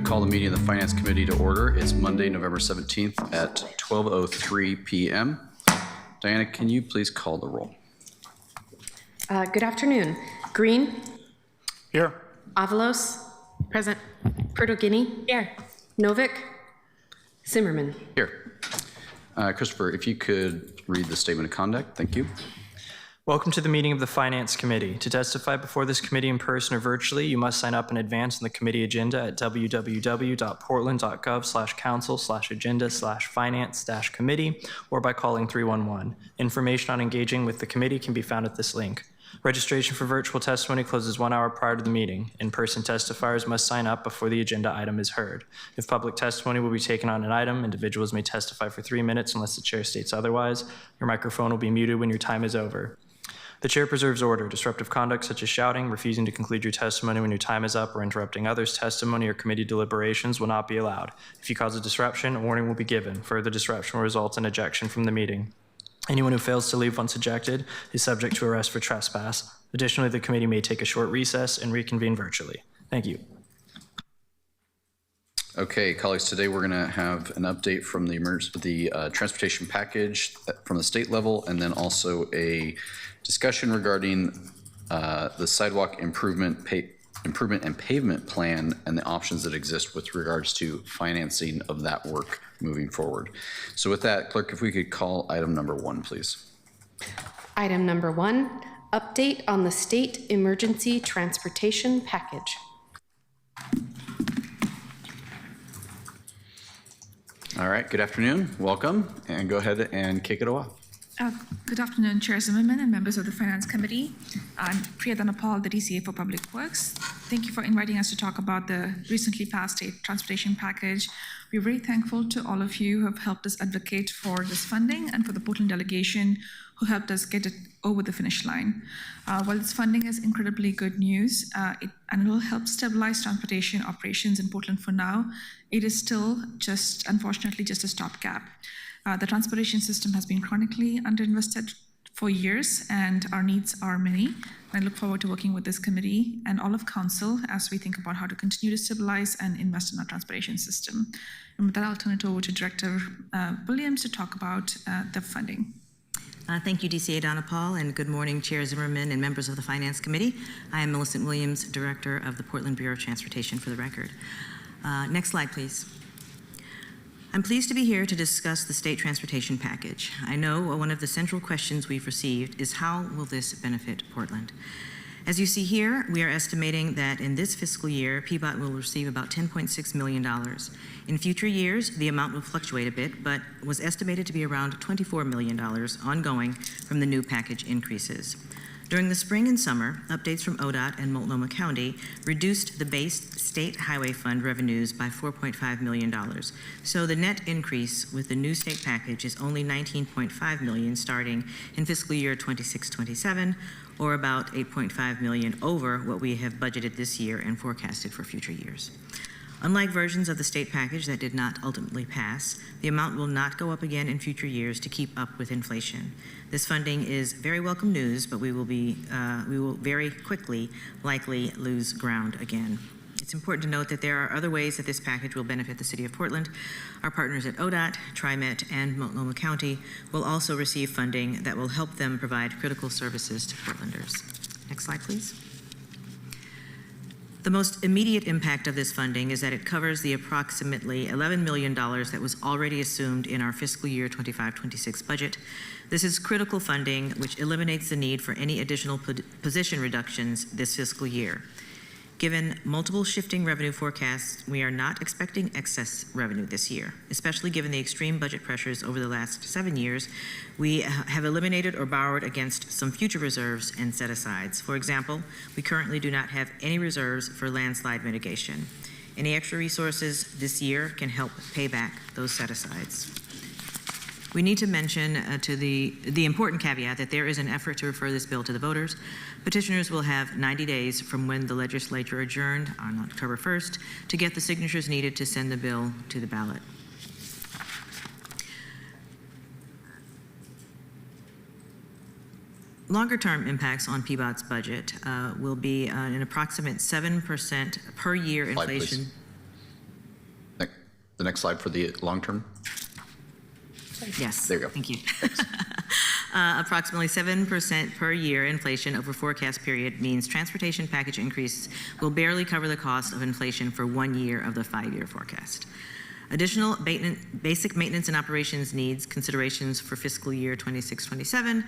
Call the meeting of the Finance Committee to order. It's Monday, November 17th at 12:03 p.m. Diana, can you please call the roll? Good afternoon. Green? Here. Avalos? Present. Pertogini? Here. Novick? Zimmerman? Here. Christopher, if you could read the statement of conduct, thank you. Welcome to the meeting of the Finance Committee. To testify before this committee in person or virtually, you must sign up in advance on the committee agenda at www.portland.gov/council/agenda/finance-committee or by calling 311. Information on engaging with the committee can be found at this link. Registration for virtual testimony closes 1 hour prior to the meeting. In-person testifiers must sign up before the agenda item is heard. If public testimony will be taken on an item, individuals may testify for 3 minutes unless the chair states otherwise. Your microphone will be muted when your time is over. The chair preserves order. Disruptive conduct such as shouting, refusing to conclude your testimony when your time is up, or interrupting others' testimony or committee deliberations will not be allowed. If you cause a disruption, a warning will be given. Further disruption will result in ejection from the meeting. Anyone who fails to leave once ejected is subject to arrest for trespass. Additionally, the committee may take a short recess and reconvene virtually. Thank you. Okay, colleagues, today we're going to have an update from the transportation package from the state level, and then also a discussion regarding the sidewalk improvement and pavement plan and the options that exist with regards to financing of that work moving forward. So with that, clerk, if we could call item number 1, please. Item number 1, update on the state emergency transportation package. All right, good afternoon, welcome, and go ahead and kick it off. Good afternoon, Chair Zimmerman and members of the Finance Committee. I'm Priya Dhanapal, the DCA for Public Works. Thank you for inviting us to talk about the recently passed state transportation package. We're very thankful to all of you who have helped us advocate for this funding and for the Portland delegation who helped us get it over the finish line. While this funding is incredibly good news and it will help stabilize transportation operations in Portland for now, it is still unfortunately, just a stopgap. The transportation system has been chronically underinvested for years, and our needs are many. I look forward to working with this committee and all of council as we think about how to continue to stabilize and invest in our transportation system. And with that, I'll turn it over to Director Williams to talk about the funding. Thank you, DCA Dhanapal, and good morning, Chair Zimmerman and members of the Finance Committee. I am Millicent Williams, Director of the Portland Bureau of Transportation, for the record. Next slide, please. I'm pleased to be here to discuss the state transportation package. I know one of the central questions we've received is how will this benefit Portland? As you see here, we are estimating that in this fiscal year, PBOT will receive about $10.6 million. In future years, the amount will fluctuate a bit, but was estimated to be around $24 million ongoing from the new package increases. During the spring and summer, updates from ODOT and Multnomah County reduced the base state highway fund revenues by $4.5 million. So the net increase with the new state package is only $19.5 million starting in fiscal year 26-27, or about $8.5 million over what we have budgeted this year and forecasted for future years. Unlike versions of the state package that did not ultimately pass, the amount will not go up again in future years to keep up with inflation. This funding is very welcome news, but we will very quickly likely lose ground again. It's important to note that there are other ways that this package will benefit the City of Portland. Our partners at ODOT, TriMet, and Multnomah County will also receive funding that will help them provide critical services to Portlanders. Next slide, please. The most immediate impact of this funding is that it covers the approximately $11 million that was already assumed in our fiscal year 25-26 budget. This is critical funding which eliminates the need for any additional position reductions this fiscal year. Given multiple shifting revenue forecasts, we are not expecting excess revenue this year, especially given the extreme budget pressures over the last 7 years. We have eliminated or borrowed against some future reserves and set-asides. For example, we currently do not have any reserves for landslide mitigation. Any extra resources this year can help pay back those set-asides. We need to mention to the important caveat that there is an effort to refer this bill to the voters. Petitioners will have 90 days from when the legislature adjourned on October 1st to get the signatures needed to send the bill to the ballot. Longer-term impacts on PBOT's budget will be an approximate 7% per year Slide, inflation. please. The next slide for the long term. Yes. There you go. Thank you. Approximately 7% per year inflation over forecast period means transportation package increase will barely cover the cost of inflation for 1 year of the 5-year forecast. Additional basic maintenance and operations needs considerations for fiscal year 26-27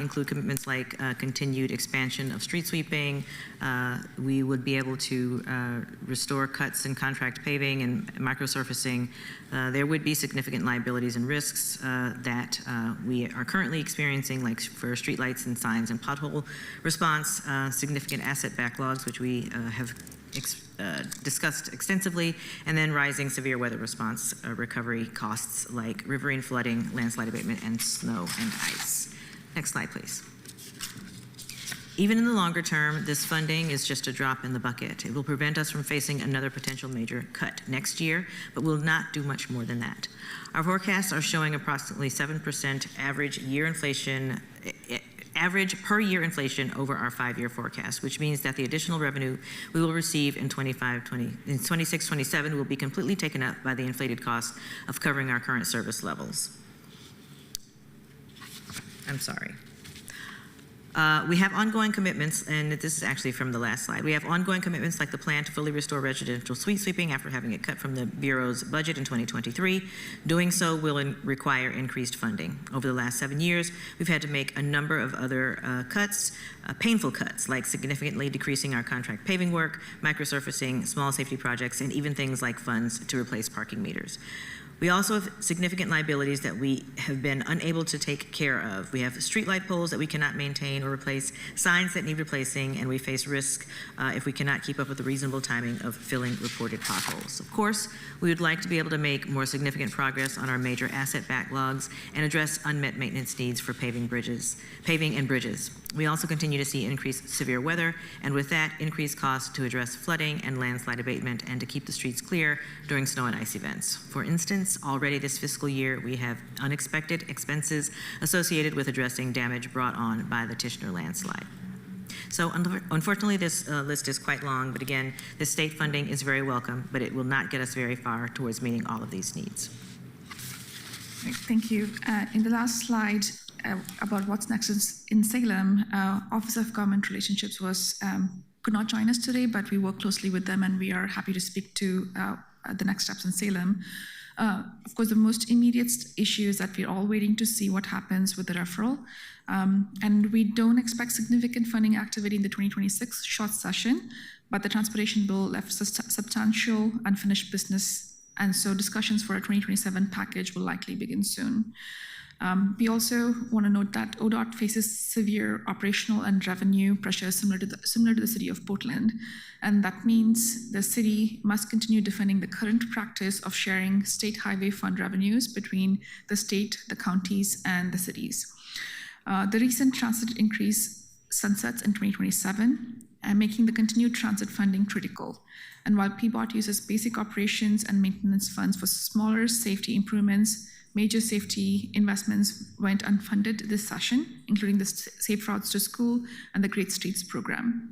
include commitments like continued expansion of street sweeping. We would be able to restore cuts in contract paving and microsurfacing. There would be significant liabilities and risks that we are currently experiencing, like for streetlights and signs and pothole response, significant asset backlogs, which we have discussed extensively, and then rising severe weather response recovery costs like riverine flooding, landslide abatement, and snow and ice. Next slide, please. Even in the longer term, this funding is just a drop in the bucket. It will prevent us from facing another potential major cut next year, but will not do much more than that. Our forecasts are showing approximately 7% average per year inflation over our 5-year forecast, which means that the additional revenue we will receive in 26-27 will be completely taken up by the inflated cost of covering our current service levels. I'm sorry. We have ongoing commitments, and this is actually from the last slide. We have ongoing commitments like the plan to fully restore residential street sweeping after having it cut from the Bureau's budget in 2023. Doing so will require increased funding. Over the last 7 years, we've had to make a number of other cuts, painful cuts, like significantly decreasing our contract paving work, microsurfacing, small safety projects, and even things like funds to replace parking meters. We also have significant liabilities that we have been unable to take care of. We have streetlight poles that we cannot maintain or replace, signs that need replacing, and we face risk if we cannot keep up with the reasonable timing of filling reported potholes. Of course, we would like to be able to make more significant progress on our major asset backlogs and address unmet maintenance needs for paving and bridges. We also continue to see increased severe weather, and with that, increased costs to address flooding and landslide abatement and to keep the streets clear during snow and ice events. For instance, already this fiscal year, we have unexpected expenses associated with addressing damage brought on by the Tichenor landslide. So unfortunately, this list is quite long, but again, this state funding is very welcome, but it will not get us very far towards meeting all of these needs. Thank you. In the last slide about what's next in Salem, Office of Government Relationships could not join us today, but we work closely with them, and we are happy to speak to the next steps in Salem. Of course, the most immediate issue is that we're all waiting to see what happens with the referral. And we don't expect significant funding activity in the 2026 short session, but the transportation bill left substantial unfinished business. And so discussions for a 2027 package will likely begin soon. We also want to note that ODOT faces severe operational and revenue pressures similar to the city of Portland. And that means the city must continue defending the current practice of sharing state highway fund revenues between the state, the counties, and the cities. The recent transit increase sunsets in 2027, and making the continued transit funding critical. And while PBOT uses basic operations and maintenance funds for smaller safety improvements, major safety investments went unfunded this session, including the Safe Routes to School and the Great Streets program.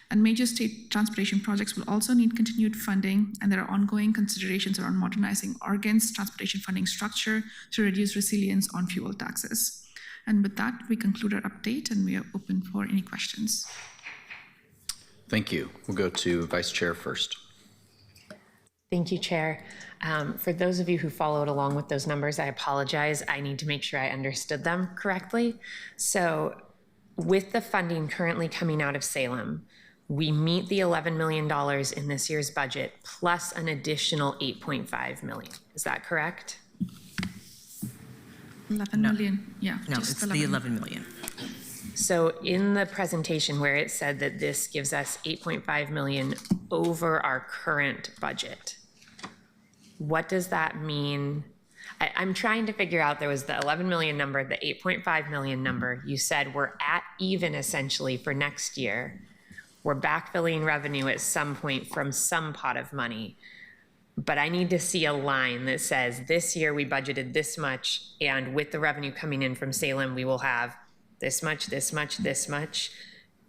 And major state transportation projects will also need continued funding, and there are ongoing considerations around modernizing Oregon's transportation funding structure to reduce resilience on fuel taxes. And with that, we conclude our update, and we are open for any questions. Thank you. We'll go to Vice Chair first. Thank you, Chair. For those of you who followed along with those numbers, I apologize. I need to make sure I understood them correctly. So with the funding currently coming out of Salem, we meet the $11 million in this year's budget plus an additional $8.5 million. Is that correct? 11 million, yeah. No, just it's the 11 million. So in the presentation where it said that this gives us 8.5 million over our current budget, what does that mean? I'm trying to figure out, there was the 11 million number, the 8.5 million number. You said we're at even essentially for next year. We're backfilling revenue at some point from some pot of money. But I need to see a line that says this year we budgeted this much, and with the revenue coming in from Salem, we will have this much, this much, this much.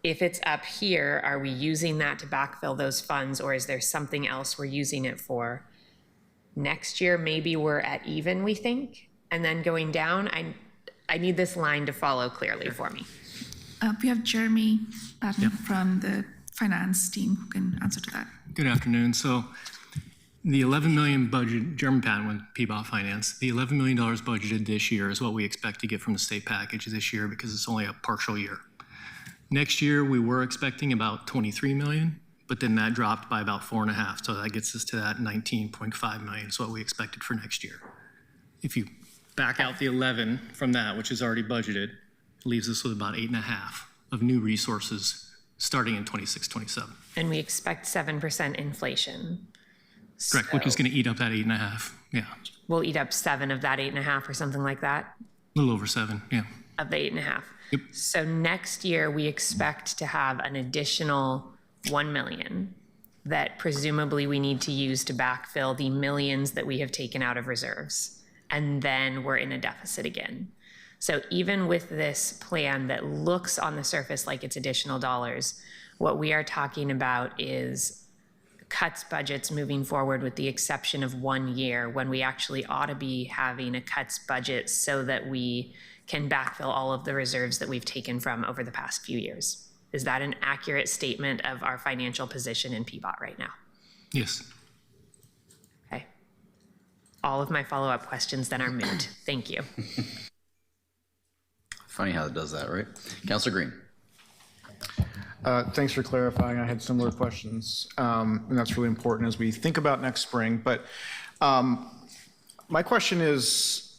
If it's up here, are we using that to backfill those funds, or is there something else we're using it for? Next year, maybe we're at even, we think, and then going down. I need this line to follow clearly for me. We have Jeremy Patton from the finance team who can answer to that. Good afternoon. So the 11 million budget, Jeremy Patton with PBOT Finance, the $11 million budgeted this year is what we expect to get from the state package this year because it's only a partial year. Next year, we were expecting about 23 million, but then that dropped by about 4.5. So that gets us to that 19.5 million is what we expected for next year. If you back out the 11 from that, which is already budgeted, it leaves us with about 8.5 of new resources starting in 26, 27. And we expect 7% inflation. Correct, which is So going to eat up that 8.5. Yeah, we'll eat up 7 of that 8.5 or something like that, a little over 7. Yeah. of the 8.5. Yep. So next year, we expect to have an additional 1 million that presumably we need to use to backfill the millions that we have taken out of reserves. And then we're in a deficit again. So even with this plan that looks on the surface like it's additional dollars, what we are talking about is cuts budgets moving forward, with the exception of 1 year when we actually ought to be having a cuts budget so that we can backfill all of the reserves that we've taken from over the past few years. Is that an accurate statement of our financial position in PBOT right now? Yes. Okay. All of my follow-up questions then are moot. Thank you. Funny how it does that, right? Councilor Green. Thanks for clarifying. I had similar questions, and that's really important as we think about next spring. But my question is,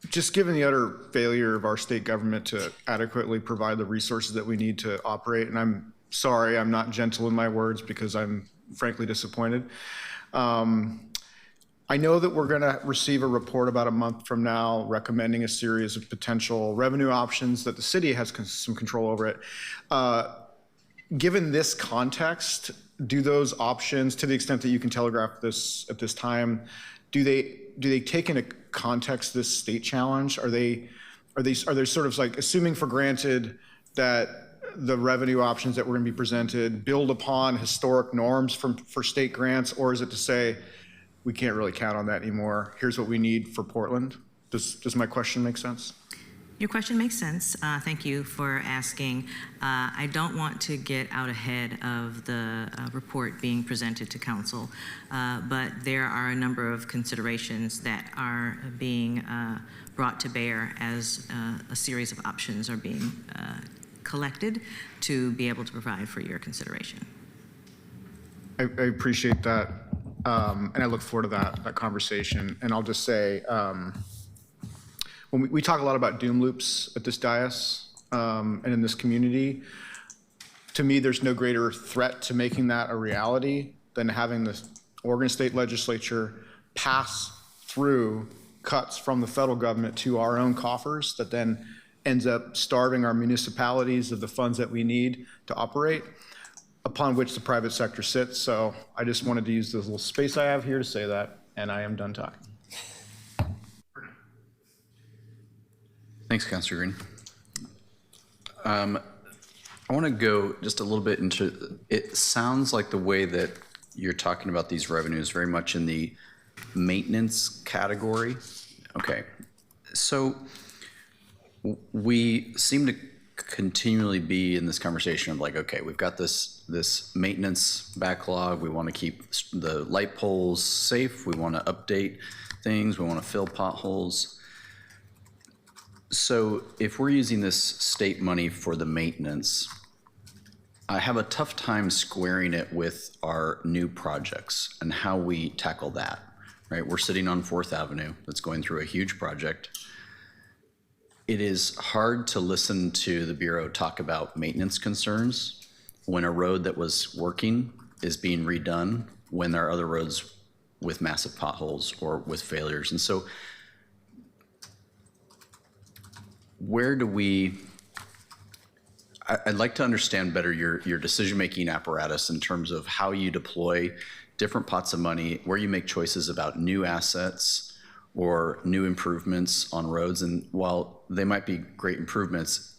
just given the utter failure of our state government to adequately provide the resources that we need to operate, and I'm sorry, I'm not gentle in my words because I'm frankly disappointed. I know that we're going to receive a report about a month from now recommending a series of potential revenue options that the city has some control over it. Given this context, do those options, to the extent that you can telegraph this at this time, do they take into context this state challenge? Are they sort of like assuming for granted that the revenue options that we're going to be presented build upon historic norms for state grants, or is it to say we can't really count on that anymore? Here's what we need for Portland. Does my question make sense? Your question makes sense. Thank you for asking. I don't want to get out ahead of the report being presented to council, but there are a number of considerations that are being brought to bear as a series of options are being collected to be able to provide for your consideration. I appreciate that, and I look forward to that conversation. And I'll just say, when we talk a lot about doom loops at this dais and in this community, to me, there's no greater threat to making that a reality than having the Oregon State Legislature pass through cuts from the federal government to our own coffers that then ends up starving our municipalities of the funds that we need to operate, upon which the private sector sits. So I just wanted to use this little space I have here to say that, and I am done talking. Thanks, Councilor Green. I want to go just a little bit into, it sounds like the way that you're talking about these revenues very much in the maintenance category. Okay, so we seem to continually be in this conversation of like, okay, we've got this maintenance backlog. We want to keep the light poles safe. We want to update things. We want to fill potholes. So if we're using this state money for the maintenance, I have a tough time squaring it with our new projects and how we tackle that, right? We're sitting on 4th Avenue that's going through a huge project. It is hard to listen to the Bureau talk about maintenance concerns when a road that was working is being redone when there are other roads with massive potholes or with failures. And so where do we, I'd like to understand better your decision-making apparatus in terms of how you deploy different pots of money, where you make choices about new assets or new improvements on roads. And while they might be great improvements,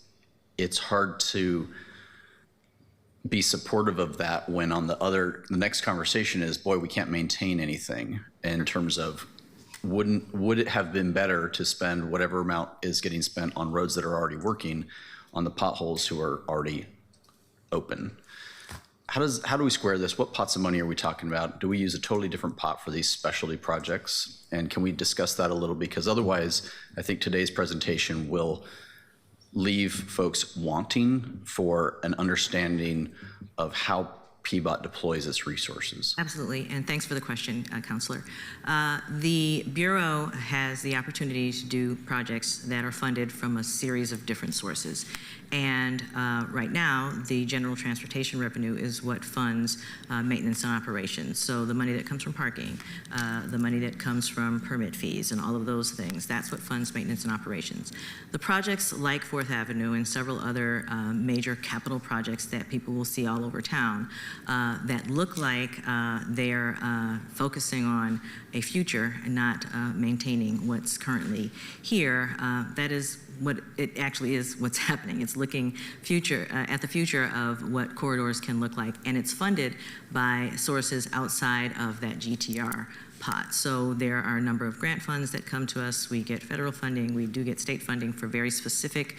it's hard to be supportive of that when on the next conversation is, boy, we can't maintain anything in terms of would it have been better to spend whatever amount is getting spent on roads that are already working on the potholes who are already open? How do we square this? What pots of money are we talking about? Do we use a totally different pot for these specialty projects? And can we discuss that a little? Because otherwise, I think today's presentation will leave folks wanting for an understanding of how PBOT deploys its resources. Absolutely, and thanks for the question, Counselor. The Bureau has the opportunity to do projects that are funded from a series of different sources. And right now, the general transportation revenue is what funds maintenance and operations. So the money that comes from parking, the money that comes from permit fees and all of those things, that's what funds maintenance and operations. The projects like 4th Avenue and several other major capital projects that people will see all over town that look like they're focusing on a future and not maintaining what's currently here, that is what it actually is what's happening. It's looking at the future of what corridors can look like, and it's funded by sources outside of that GTR pot. So there are a number of grant funds that come to us. We get federal funding. We do get state funding for very specific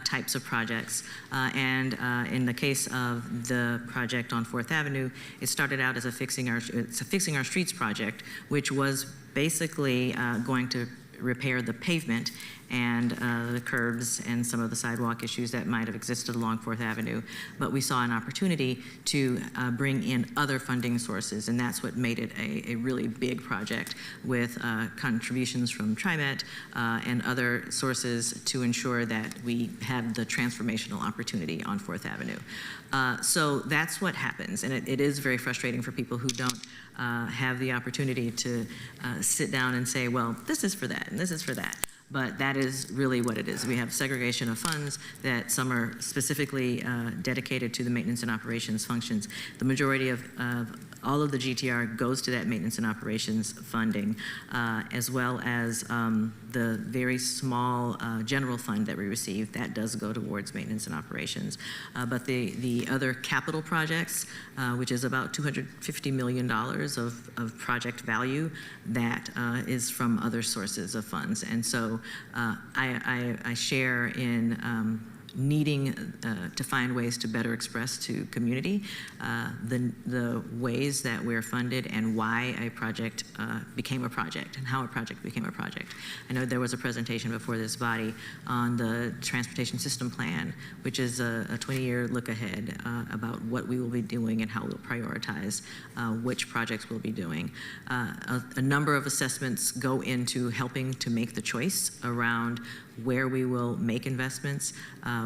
types of projects. And in the case of the project on 4th Avenue, it started out as a Fixing Our Streets project, which was basically going to repair the pavement and the curbs and some of the sidewalk issues that might have existed along 4th Avenue. But we saw an opportunity to bring in other funding sources, and that's what made it a really big project with contributions from TriMet and other sources to ensure that we had the transformational opportunity on 4th Avenue. So that's what happens, and it is very frustrating for people who don't have the opportunity to sit down and say, well, this is for that and this is for that. But that is really what it is. We have segregation of funds that some are specifically dedicated to the maintenance and operations functions. The majority of all of the GTR goes to that maintenance and operations funding, as well as the very small general fund that we receive. That does go towards maintenance and operations. But the other capital projects, which is about $250 million of project value, that is from other sources of funds. And so I share in needing to find ways to better express to community the ways that we're funded and why a project became a project and how a project became a project. I know there was a presentation before this body on the transportation system plan, which is a 20-year look ahead about what we will be doing and how we'll prioritize which projects we'll be doing. A number of assessments go into helping to make the choice around where we will make investments.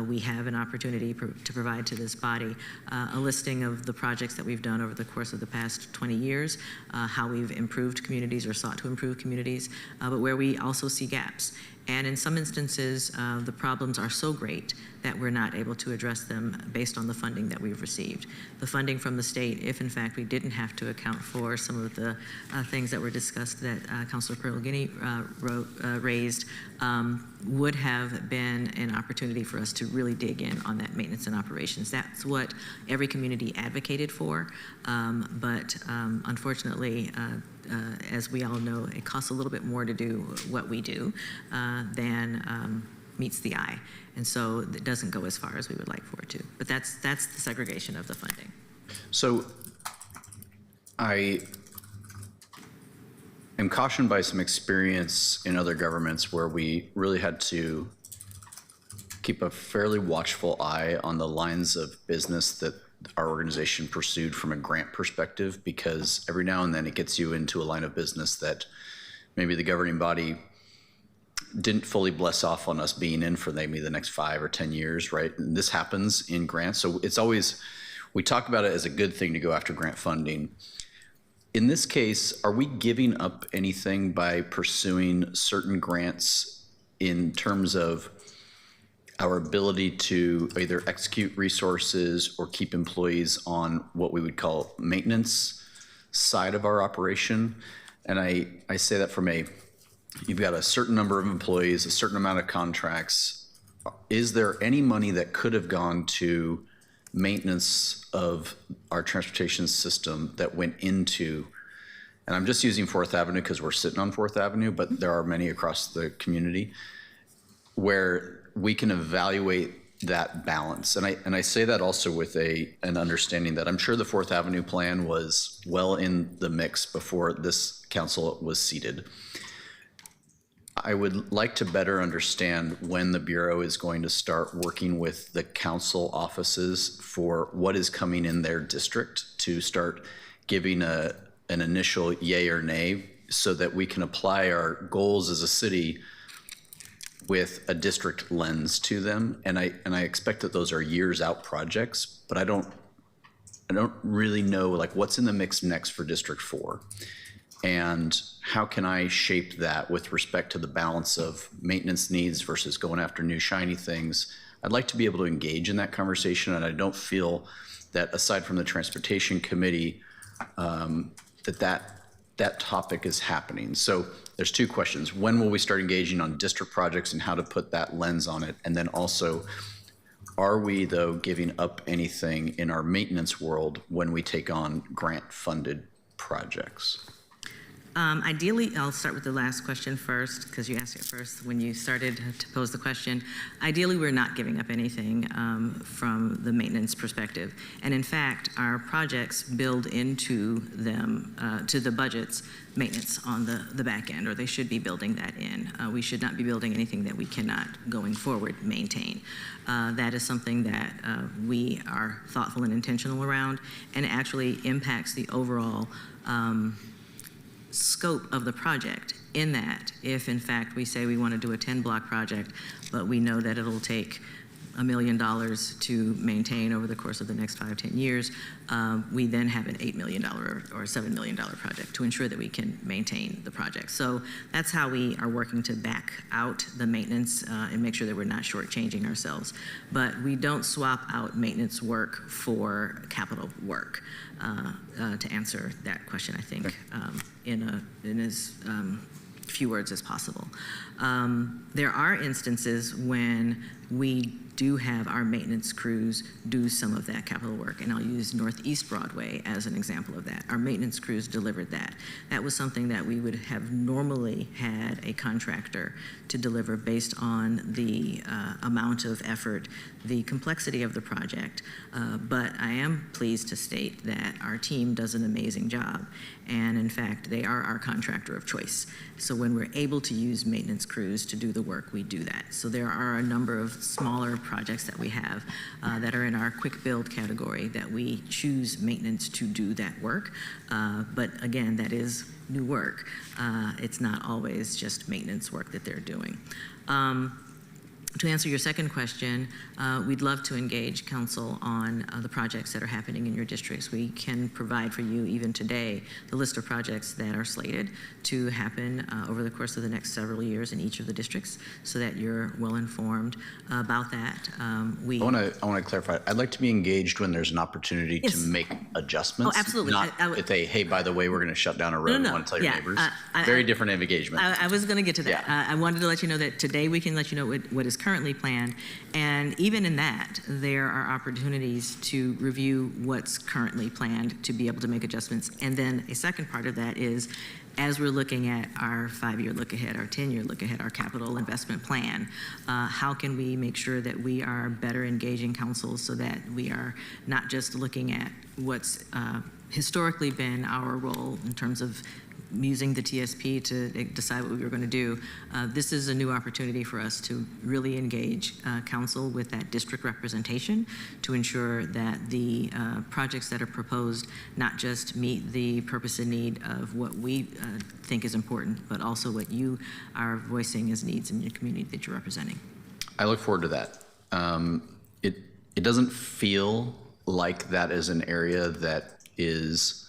We have an opportunity to provide to this body a listing of the projects that we've done over the course of the past 20 years, how we've improved communities or sought to improve communities, but where we also see gaps. And in some instances, the problems are so great that we're not able to address them based on the funding that we've received. The funding from the state, if in fact we didn't have to account for some of the things that were discussed that Councilor Perugini raised, would have been an opportunity for us to really dig in on that maintenance and operations. That's what every community advocated for, but unfortunately, as we all know, it costs a little bit more to do what we do than meets the eye. And so it doesn't go as far as we would like for it to. But that's the segregation of the funding. So I am cautioned by some experience in other governments where we really had to keep a fairly watchful eye on the lines of business that our organization pursued from a grant perspective, because every now and then it gets you into a line of business that maybe the governing body didn't fully bless off on us being in for maybe the next 5 or 10 years, right? And this happens in grants. So it's always, we talk about it as a good thing to go after grant funding. In this case, are we giving up anything by pursuing certain grants in terms of our ability to either execute resources or keep employees on what we would call maintenance side of our operation? And I say that from you've got a certain number of employees, a certain amount of contracts. Is there any money that could have gone to maintenance of our transportation system that went into, and I'm just using 4th Avenue because we're sitting on 4th Avenue, but there are many across the community, where we can evaluate that balance. And I say that also with an understanding that I'm sure the 4th Avenue plan was well in the mix before this council was seated. I would like to better understand when the Bureau is going to start working with the council offices for what is coming in their district to start giving an initial yay or nay so that we can apply our goals as a city with a district lens to them. And I expect that those are years out projects, but I don't really know like what's in the mix next for District 4. And how can I shape that with respect to the balance of maintenance needs versus going after new shiny things? I'd like to be able to engage in that conversation, and I don't feel that aside from the Transportation Committee, that topic is happening. So there's 2 questions. When will we start engaging on district projects and how to put that lens on it? And then also, are we, though, giving up anything in our maintenance world when we take on grant-funded projects? Ideally, I'll start with the last question first, because you asked it first when you started to pose the question. Ideally, we're not giving up anything from the maintenance perspective. And in fact, our projects build into them, to the budgets, maintenance on the back end, or they should be building that in. We should not be building anything that we cannot, going forward, maintain. That is something that we are thoughtful and intentional around, and actually impacts the overall scope of the project, in that if in fact we say we want to do a 10-block project, but we know that it'll take $1 million to maintain over the course of the next 5-10 years, we then have an $8 million or $7 million project to ensure that we can maintain the project. So that's how we are working to back out the maintenance and make sure that we're not shortchanging ourselves. But we don't swap out maintenance work for capital work. To answer that question, I think, in as few words as possible. There are instances when we do have our maintenance crews do some of that capital work, and I'll use Northeast Broadway as an example of that. Our maintenance crews delivered that. That was something that we would have normally had a contractor to deliver based on the amount of effort, the complexity of the project. But I am pleased to state that our team does an amazing job, and in fact, they are our contractor of choice. So when we're able to use maintenance crews to do the work, we do that. So there are a number of smaller projects that we have that are in our quick build category that we choose maintenance to do that work. But again, that is new work. It's not always just maintenance work that they're doing. To answer your second question, we'd love to engage council on the projects that are happening in your districts. We can provide for you even today the list of projects that are slated to happen over the course of the next several years in each of the districts, so that you're well informed about that. I want to clarify. I'd like to be engaged when there's an opportunity to make adjustments. Oh, absolutely. Not if they, hey, by the way, we're going to shut down a road and want to tell your neighbors. Very different engagement. I was going to get to that. Yeah. I wanted to let you know that today we can let you know what is currently planned, and even in that, there are opportunities to review what's currently planned to be able to make adjustments. And then a second part of that is as we're looking at our 5-year look ahead, our 10-year look ahead, our capital investment plan, how can we make sure that we are better engaging council so that we are not just looking at what's historically been our role in terms of using the TSP to decide what we were going to do. This is a new opportunity for us to really engage council with that district representation to ensure that the projects that are proposed not just meet the purpose and need of what we think is important, but also what you are voicing as needs in your community that you're representing. I look forward to that. It doesn't feel like that is an area that is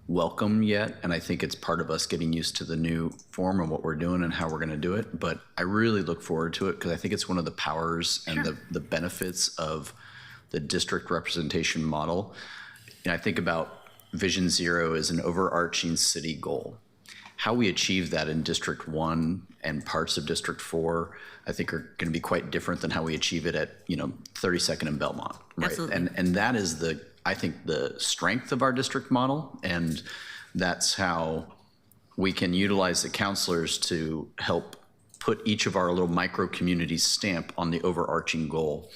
welcome yet, and I think it's part of us getting used to the new form and what we're doing and how we're going to do it. But I really look forward to it because I think it's one of the powers and the benefits of the district representation model. And I think about Vision Zero as an overarching city goal. How we achieve that in District 1 and parts of District 4, I think are going to be quite different than how we achieve it at 32nd and Belmont, right? Absolutely. And that is I think the strength of our district model, and that's how we can utilize the counselors to help put each of our little micro communities stamp on the overarching goal.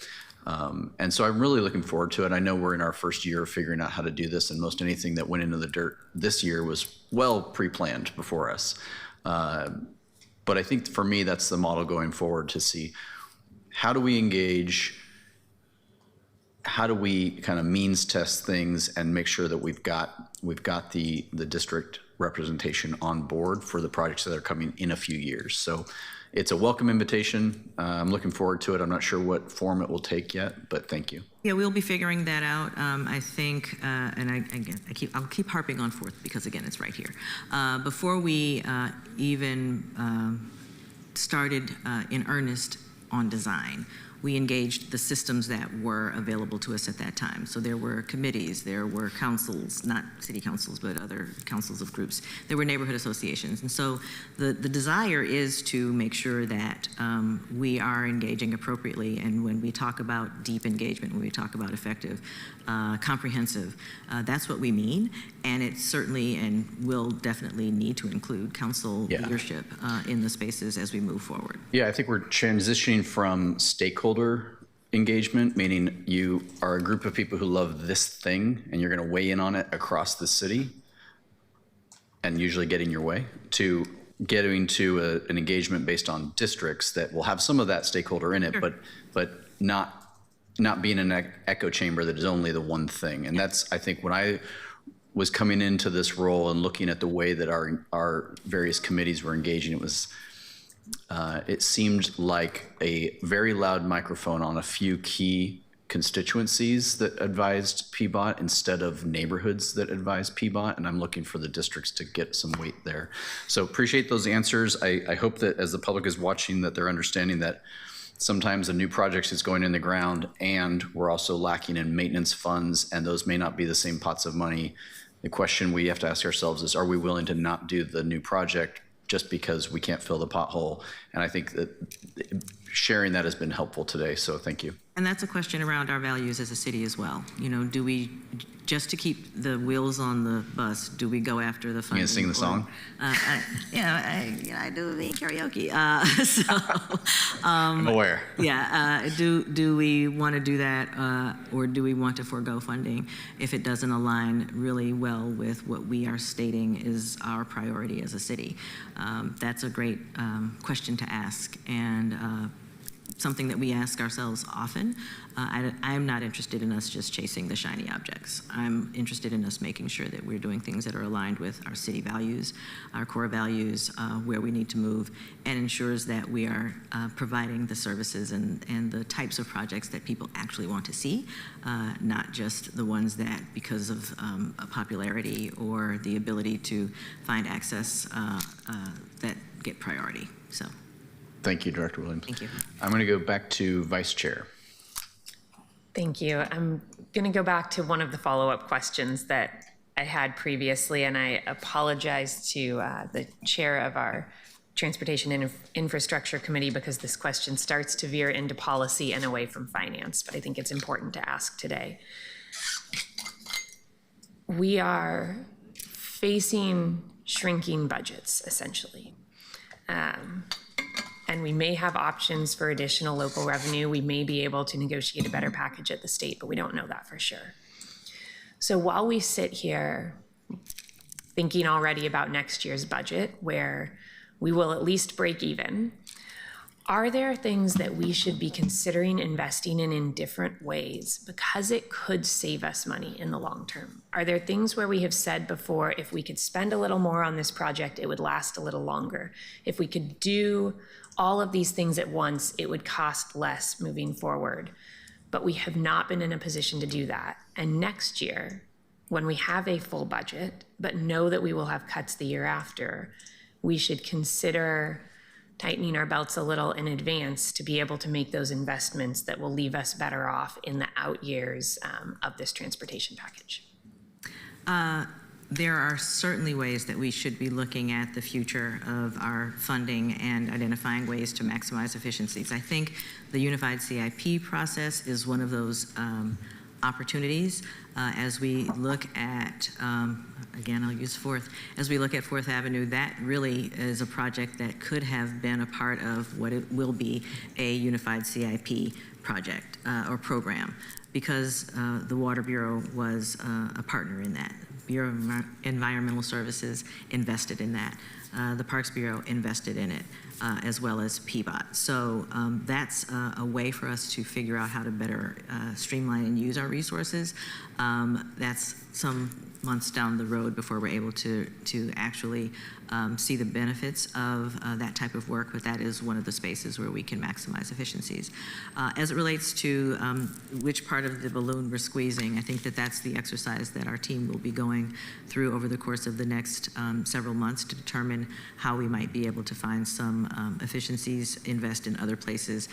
And so I'm really looking forward to it. I know we're in our first year of figuring out how to do this, and most anything that went into the dirt this year was well pre-planned before us. But I think for me, that's the model going forward, to see how do we engage, how do we kind of means test things and make sure that we've got the district representation on board for the projects that are coming in a few years. So it's a welcome invitation. I'm looking forward to it. I'm not sure what form it will take yet, but thank you. Yeah, we'll be figuring that out. I think, and I'll keep harping on forth because again, it's right here. Before we even started in earnest on design, we engaged the systems that were available to us at that time. So there were committees, there were councils, not city councils, but other councils of groups. There were neighborhood associations. And so the desire is to make sure that we are engaging appropriately. And when we talk about deep engagement, when we talk about effective, comprehensive, that's what we mean. And it certainly and will definitely need to include council leadership in the spaces as we move forward. Yeah, I think we're transitioning from stakeholder engagement, meaning you are a group of people who love this thing and you're going to weigh in on it across the city and usually get in your way, to getting to an engagement based on districts that will have some of that stakeholder in it, but not being an echo chamber that is only the one thing. And that's, I think, when I was coming into this role and looking at the way that our various committees were engaging, it seemed like a very loud microphone on a few key constituencies that advised PBOT instead of neighborhoods that advised PBOT, and I'm looking for the districts to get some weight there. So appreciate those answers. I hope that as the public is watching that they're understanding that sometimes a new project is going in the ground and we're also lacking in maintenance funds, and those may not be the same pots of money. The question we have to ask ourselves is, are we willing to not do the new project just because we can't fill the pothole? And I think that sharing that has been helpful today, so thank you. And that's a question around our values as a city as well. Do we, just to keep the wheels on the bus, do we go after the funding? You gonna sing the song? I do the karaoke. I'm aware. Yeah, do we want to do that, or do we want to forego funding if it doesn't align really well with what we are stating is our priority as a city? That's a great question to ask, and something that we ask ourselves often. I'm not interested in us just chasing the shiny objects. I'm interested in us making sure that we're doing things that are aligned with our city values, our core values, where we need to move, and ensures that we are providing the services and the types of projects that people actually want to see, not just the ones that, because of a popularity or the ability to find access, that get priority. So. Thank you, Director Williams. Thank you. I'm going to go back to Vice Chair. Thank you. I'm going to go back to one of the follow-up questions that I had previously, and I apologize to the chair of our Transportation and Infrastructure Committee because this question starts to veer into policy and away from finance, but I think it's important to ask today. We are facing shrinking budgets, essentially. And we may have options for additional local revenue. We may be able to negotiate a better package at the state, but we don't know that for sure. So while we sit here thinking already about next year's budget, where we will at least break even, are there things that we should be considering investing in different ways because it could save us money in the long term? Are there things where we have said before, if we could spend a little more on this project, it would last a little longer? If we could do all of these things at once, it would cost less moving forward. But we have not been in a position to do that. And next year, when we have a full budget, but know that we will have cuts the year after, we should consider tightening our belts a little in advance to be able to make those investments that will leave us better off in the out years of this transportation package. There are certainly ways that we should be looking at the future of our funding and identifying ways to maximize efficiencies. I think the Unified CIP process is one of those opportunities as we look at, again, I'll use Fourth, as we look at Fourth Avenue, that really is a project that could have been a part of what it will be a Unified CIP project or program, because the Water Bureau was a partner in that. Bureau of Environmental Services invested in that. The Parks Bureau invested in it, as well as PBOT. So that's a way for us to figure out how to better streamline and use our resources. That's some months down the road before we're able to actually see the benefits of that type of work, but that is one of the spaces where we can maximize efficiencies. As it relates to which part of the balloon we're squeezing, I think that that's the exercise that our team will be going through over the course of the next several months to determine how we might be able to find some efficiencies, invest in other places.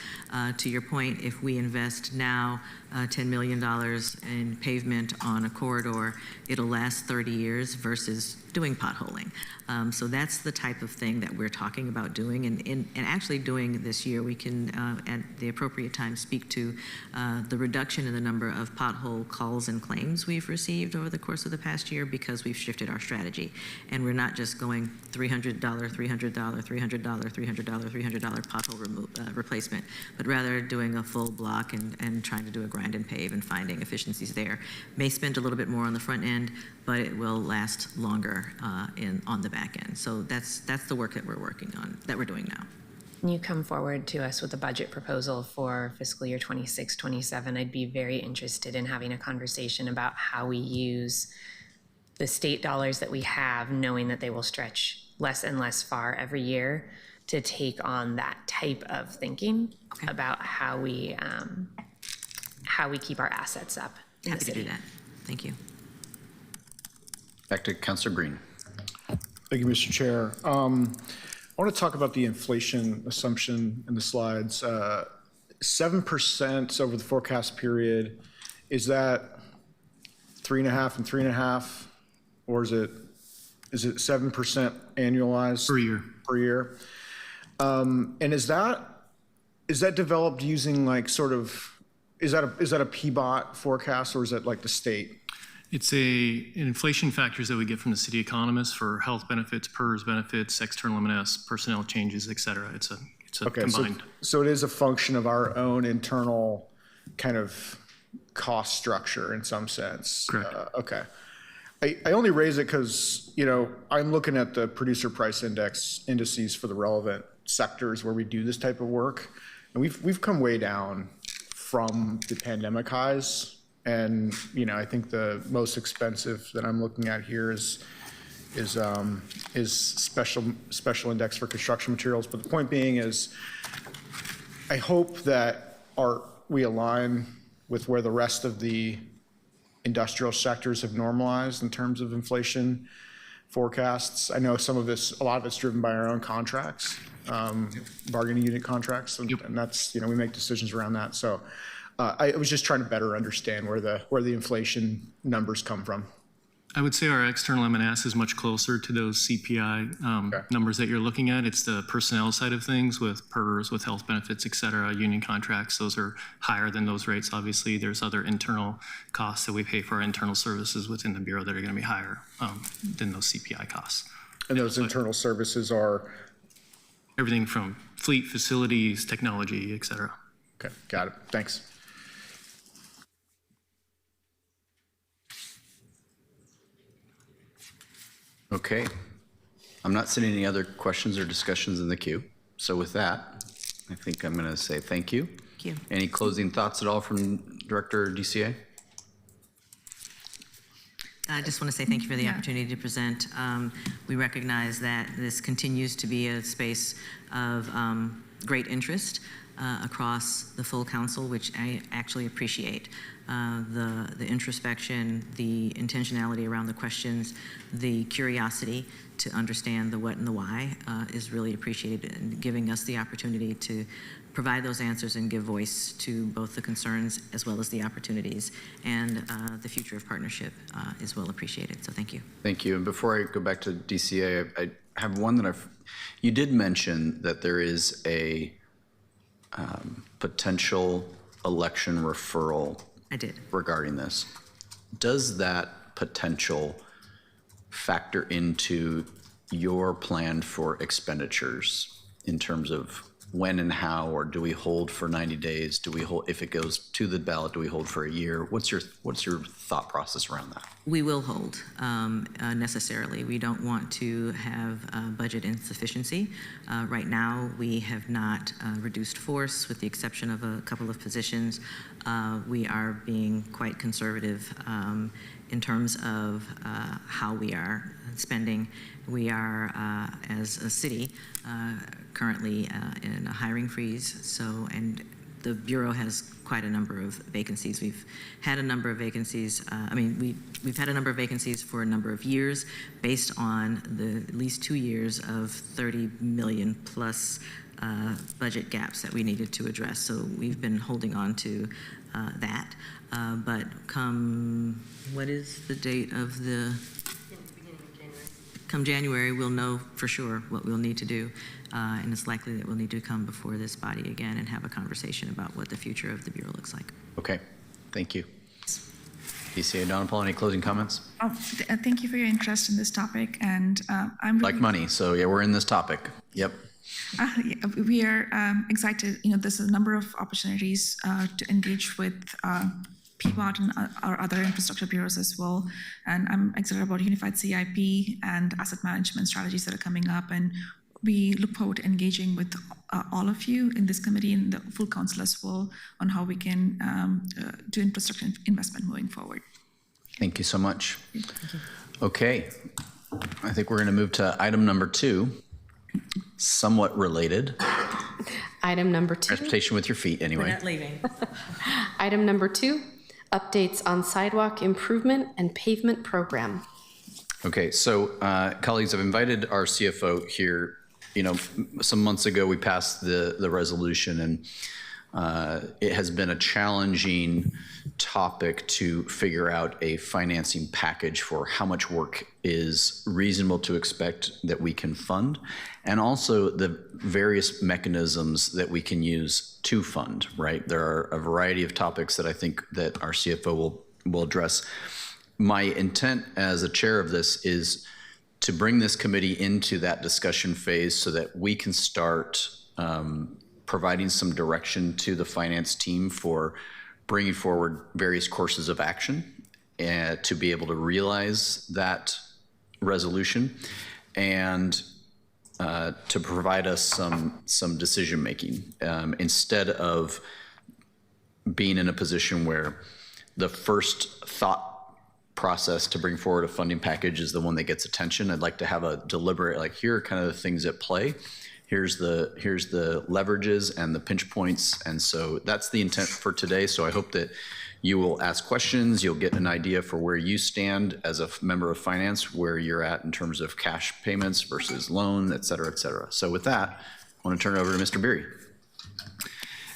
To your point, if we invest now $10 million in pavement on a corridor, it'll last 30 years versus doing potholing. So that's the type of thing that we're talking about doing, and actually doing this year. We can, at the appropriate time, speak to the reduction in the number of pothole calls and claims we've received over the course of the past year because we've shifted our strategy. And we're not just going $300, $300, $300, $300 pothole replacement, but rather doing a full block and trying to do a grind and pave and finding efficiencies there. May spend a little bit more on the front end, but it will last longer on the back end. So that's the work that we're working on, that we're doing now. Can you come forward to us with a budget proposal for fiscal year 26, 27? I'd be very interested in having a conversation about how we use the state dollars that we have, knowing that they will stretch less and less far every year, to take on that type of thinking about how we keep our assets up in the Happy to city. do that. Thank you. Back to Councilor Green. Thank you, Mr. Chair. I want to talk about the inflation assumption in the slides. 7% over the forecast period, is that 3.5 and 3.5, or is it 7% annualized? Per year. And is that developed using like sort of, is that a PBOT forecast, or is that like the state? It's inflation factors that we get from the city economists for health benefits, PERS benefits, external M&S, personnel changes, et cetera. It's a combined. So it is a function of our own internal kind of cost structure in some sense. Correct. Okay. I only raise it because, I'm looking at the producer price indices for the relevant sectors where we do this type of work. And we've come way down from the pandemic highs. And, I think the most expensive that I'm looking at here is special index for construction materials. But the point being is, I hope that we align with where the rest of the industrial sectors have normalized in terms of inflation forecasts. I know a lot of it's driven by our own contracts, bargaining unit contracts, and that's, we make decisions around that. So I was just trying to better understand where the inflation numbers come from. I would say our external M&S is much closer to those CPI numbers that you're looking at. It's the personnel side of things with PERS, with health benefits, et cetera, union contracts. Those are higher than those rates. Obviously, there's other internal costs that we pay for our internal services within the Bureau that are going to be higher than those CPI costs. And those internal services are, Everything from fleet, facilities, technology, et cetera. okay, got it, thanks. Okay. I'm not seeing any other questions or discussions in the queue. So with that, I think I'm going to say thank you. Thank you. Any closing thoughts at all from Director DCA? I just want to say thank you for the Yeah. opportunity to present. We recognize that this continues to be a space of great interest across the full council, which I actually appreciate. The introspection, the intentionality around the questions, the curiosity to understand the what and the why is really appreciated, and giving us the opportunity to provide those answers and give voice to both the concerns as well as the opportunities, and the future of partnership is well appreciated. So thank you. Thank you. And before I go back to DCA, I have one that you did mention that there is a potential election referral I did. regarding this. Does that potential factor into your plan for expenditures in terms of when and how, or do we hold for 90 days? Do we hold, if it goes to the ballot, do we hold for a year? What's your thought process around that? We will hold necessarily. We don't want to have budget insufficiency. Right now, we have not reduced force, with the exception of a couple of positions. We are being quite conservative in terms of how we are spending. We are, as a city, currently in a hiring freeze. So, and the Bureau has quite a number of vacancies. We've had a number of vacancies. We've had a number of vacancies for a number of years, based on the at least 2 years of 30 million plus budget gaps that we needed to address. So we've been holding on to that. But come, what is the date of the? Come January, we'll know for sure what we'll need to do, and it's likely that we'll need to come before this body again and have a conversation about what the future of the Bureau looks like. Okay, thank you. DCA Donapal, any closing comments? Thank you for your interest in this topic, and I'm Like money, so yeah, we're in this topic. Yep. we are excited. There's a number of opportunities to engage with PBOT and our other infrastructure bureaus as well. And I'm excited about unified CIP and asset management strategies that are coming up. And we look forward to engaging with all of you in this committee and the full council as well on how we can do infrastructure investment moving forward. Thank you so much. Okay, I think we're going to move to item number 2, somewhat related. Item number 2. Transportation with your feet, anyway. We're not leaving. Item number 2, updates on sidewalk improvement and pavement program. Okay, so colleagues, I've invited our CFO here. Some months ago, we passed the resolution, and it has been a challenging topic to figure out a financing package for how much work is reasonable to expect that we can fund, and also the various mechanisms that we can use to fund, right? There are a variety of topics that I think that our CFO will address. My intent as a chair of this is to bring this committee into that discussion phase so that we can start providing some direction to the finance team for bringing forward various courses of action to be able to realize that resolution, and to provide us some decision making instead of being in a position where the first thought process to bring forward a funding package is the one that gets attention. I'd like to have a deliberate, like, here are kind of the things at play. Here's the leverages and the pinch points. And so that's the intent for today. So I hope that you will ask questions. You'll get an idea for where you stand as a member of finance, where you're at in terms of cash payments versus loan, et cetera, et cetera. So with that, I want to turn it over to Mr. Beery.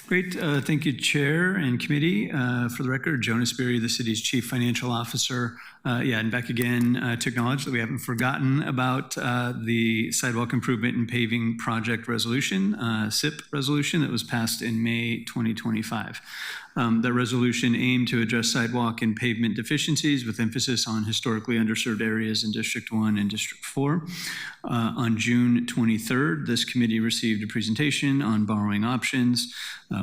Great. Thank you, Chair and Committee. For the record, Jonas Beery, the city's Chief Financial Officer. And back again to acknowledge that we haven't forgotten about the Sidewalk Improvement and Paving Project Resolution, SIP resolution, that was passed in May 2025. The resolution aimed to address sidewalk and pavement deficiencies with emphasis on historically underserved areas in District 1 and District 4. On June 23rd, this committee received a presentation on borrowing options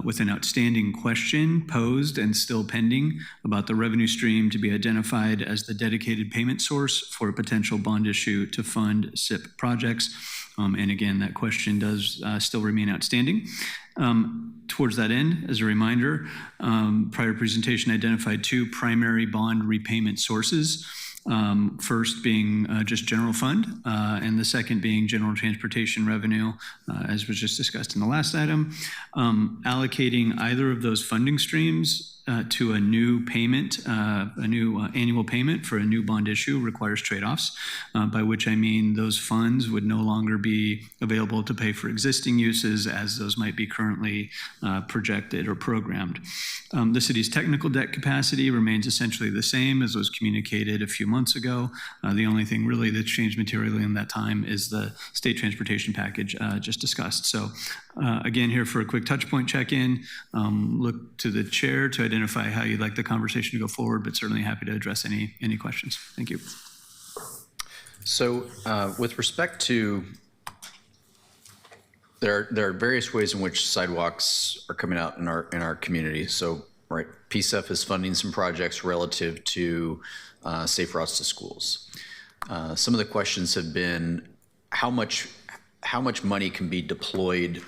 with an outstanding question posed and still pending about the revenue stream to be identified as the dedicated payment source for a potential bond issue to fund SIP projects. And again, that question does still remain outstanding. Towards that end, as a reminder, prior presentation identified two primary bond repayment sources. First being just general fund, and the second being general transportation revenue, as was just discussed in the last item. Allocating either of those funding streams to a new payment, a new annual payment for a new bond issue requires trade-offs, by which I mean those funds would no longer be available to pay for existing uses as those might be currently projected or programmed. The city's technical debt capacity remains essentially the same as was communicated a few months ago. The only thing really that's changed materially in that time is the state transportation package just discussed. So again, here for a quick touch point check-in, look to the chair to identify how you'd like the conversation to go forward, but certainly happy to address any questions. Thank you. So with respect to, there are various ways in which sidewalks are coming out in our community. So, right, PSEF is funding some projects relative to safe routes to schools. Some of the questions have been how much money can be deployed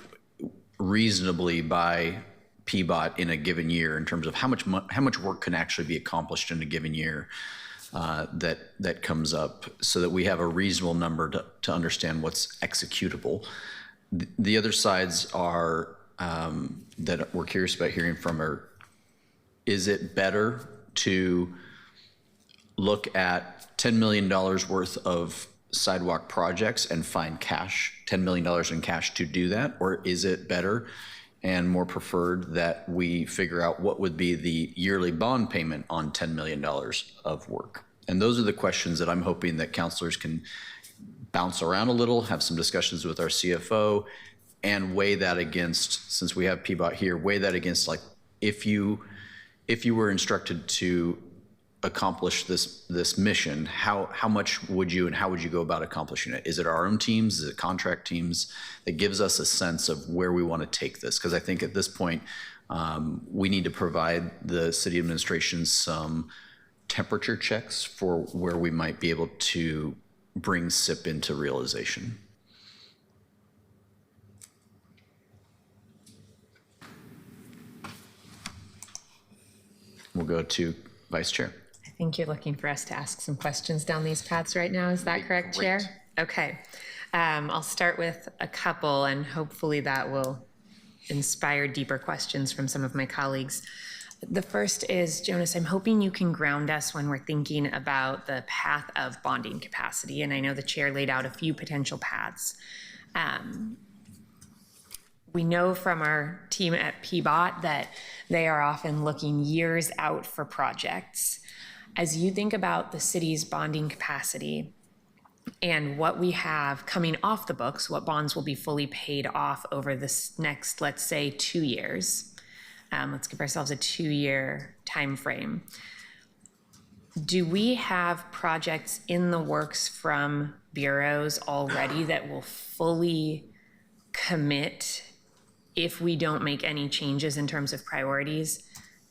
reasonably by PBOT in a given year in terms of how much work can actually be accomplished in a given year that comes up, so that we have a reasonable number to understand what's executable. The other sides are that we're curious about hearing from are, is it better to look at $10 million worth of sidewalk projects and find cash, $10 million in cash to do that? Or is it better and more preferred that we figure out what would be the yearly bond payment on $10 million of work? And those are the questions that I'm hoping that councilors can bounce around a little, have some discussions with our CFO, and weigh that against, since we have PBOT here, weigh that against, like, if you were instructed to accomplish this mission, how much would you and how would you go about accomplishing it? Is it our own teams? Is it contract teams? That gives us a sense of where we want to take this. Because I think at this point, we need to provide the city administration some temperature checks for where we might be able to bring SIP into realization. We'll go to Vice Chair. I think you're looking for us to ask some questions down these paths right now. Is that correct, Chair? Okay. I'll start with a couple, and hopefully that will inspire deeper questions from some of my colleagues. The first is, Jonas, I'm hoping you can ground us when we're thinking about the path of bonding capacity. And I know the chair laid out a few potential paths. We know from our team at PBOT that they are often looking years out for projects. As you think about the city's bonding capacity and what we have coming off the books, what bonds will be fully paid off over this next, let's say, 2 years. Let's give ourselves a 2-year time frame. Do we have projects in the works from bureaus already that will fully commit, if we don't make any changes in terms of priorities,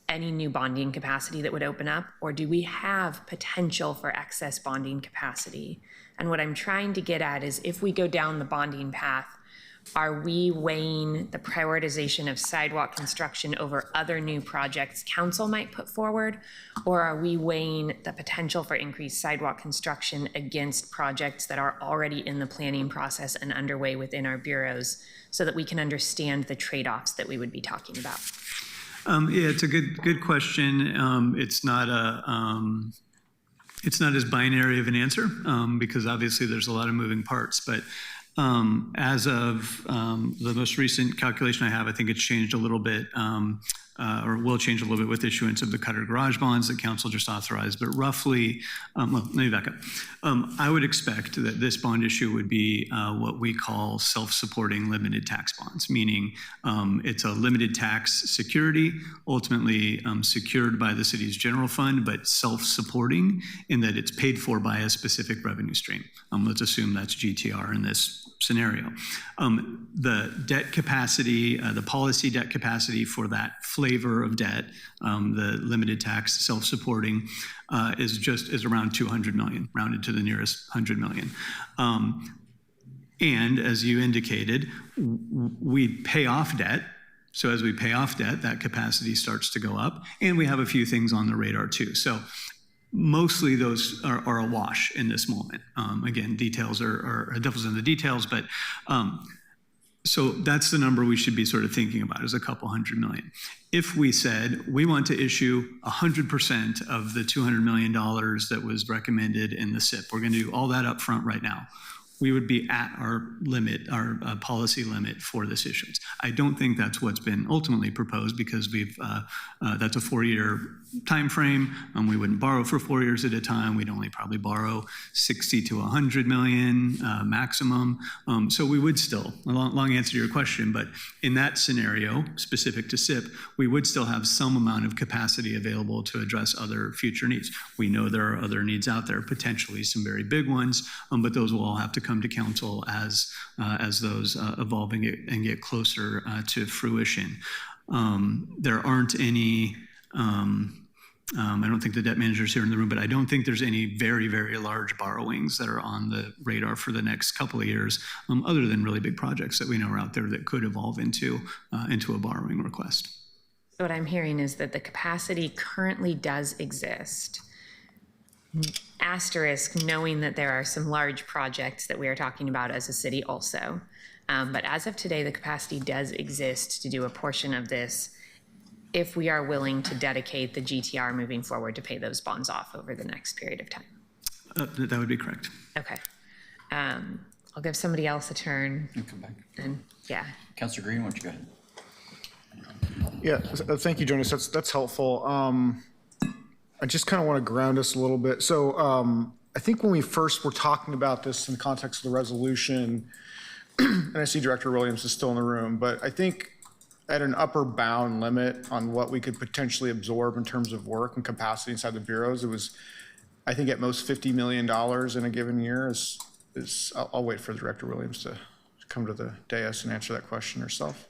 any new bonding capacity that would open up? Or do we have potential for excess bonding capacity? And what I'm trying to get at is, if we go down the bonding path, are we weighing the prioritization of sidewalk construction over other new projects council might put forward? Or are we weighing the potential for increased sidewalk construction against projects that are already in the planning process and underway within our bureaus, so that we can understand the trade-offs that we would be talking about? Yeah, it's a good question. It's not as binary of an answer, because obviously there's a lot of moving parts, but as of the most recent calculation I have, I think it's changed a little bit. or will change a little bit with issuance of the Cutter Garage bonds that council just authorized, but roughly, well, let me back up. I would expect that this bond issue would be what we call self-supporting limited tax bonds, meaning it's a limited tax security, ultimately secured by the city's general fund, but self-supporting in that it's paid for by a specific revenue stream. Let's assume that's GTR in this scenario. The debt capacity, the policy debt capacity for that flavor of debt, the limited tax self-supporting, is around 200 million, rounded to the nearest 100 million. And as you indicated, we pay off debt. So as we pay off debt, that capacity starts to go up, and we have a few things on the radar too. So mostly those are a wash in this moment. Again, details are devil's in the details, but so that's the number we should be sort of thinking about, is a couple $100 million. If we said we want to issue 100% of the $200 million that was recommended in the SIP, we're going to do all that up front right now, we would be at our limit, our policy limit for this issuance. I don't think that's what's been ultimately proposed, because that's a 4-year time frame. We wouldn't borrow for 4 years at a time. We'd only probably borrow 60 to 100 million maximum. So we would still, a long answer to your question, but in that scenario, specific to SIP, we would still have some amount of capacity available to address other future needs. We know there are other needs out there, potentially some very big ones, but those will all have to come to council as those evolve and get closer to fruition. There aren't any, I don't think the debt manager's here in the room, but I don't think there's any very, very large borrowings that are on the radar for the next couple of years, other than really big projects that we know are out there that could evolve into a borrowing request. So what I'm hearing is that the capacity currently does exist. Asterisk, knowing that there are some large projects that we are talking about as a city also. But as of today, the capacity does exist to do a portion of this if we are willing to dedicate the GTR moving forward to pay those bonds off over the next period of time. That would be correct. Okay. I'll give somebody else a turn. You come back. And yeah. Councilor Green, why don't you go ahead? Yeah, thank you, Jonas. That's helpful. I just kind of want to ground us a little bit. So I think when we first were talking about this in the context of the resolution, and I see Director Williams is still in the room, but I think at an upper bound limit on what we could potentially absorb in terms of work and capacity inside the bureaus, it was, I think, at most $50 million in a given year. I'll wait for Director Williams to come to the dais and answer that question herself.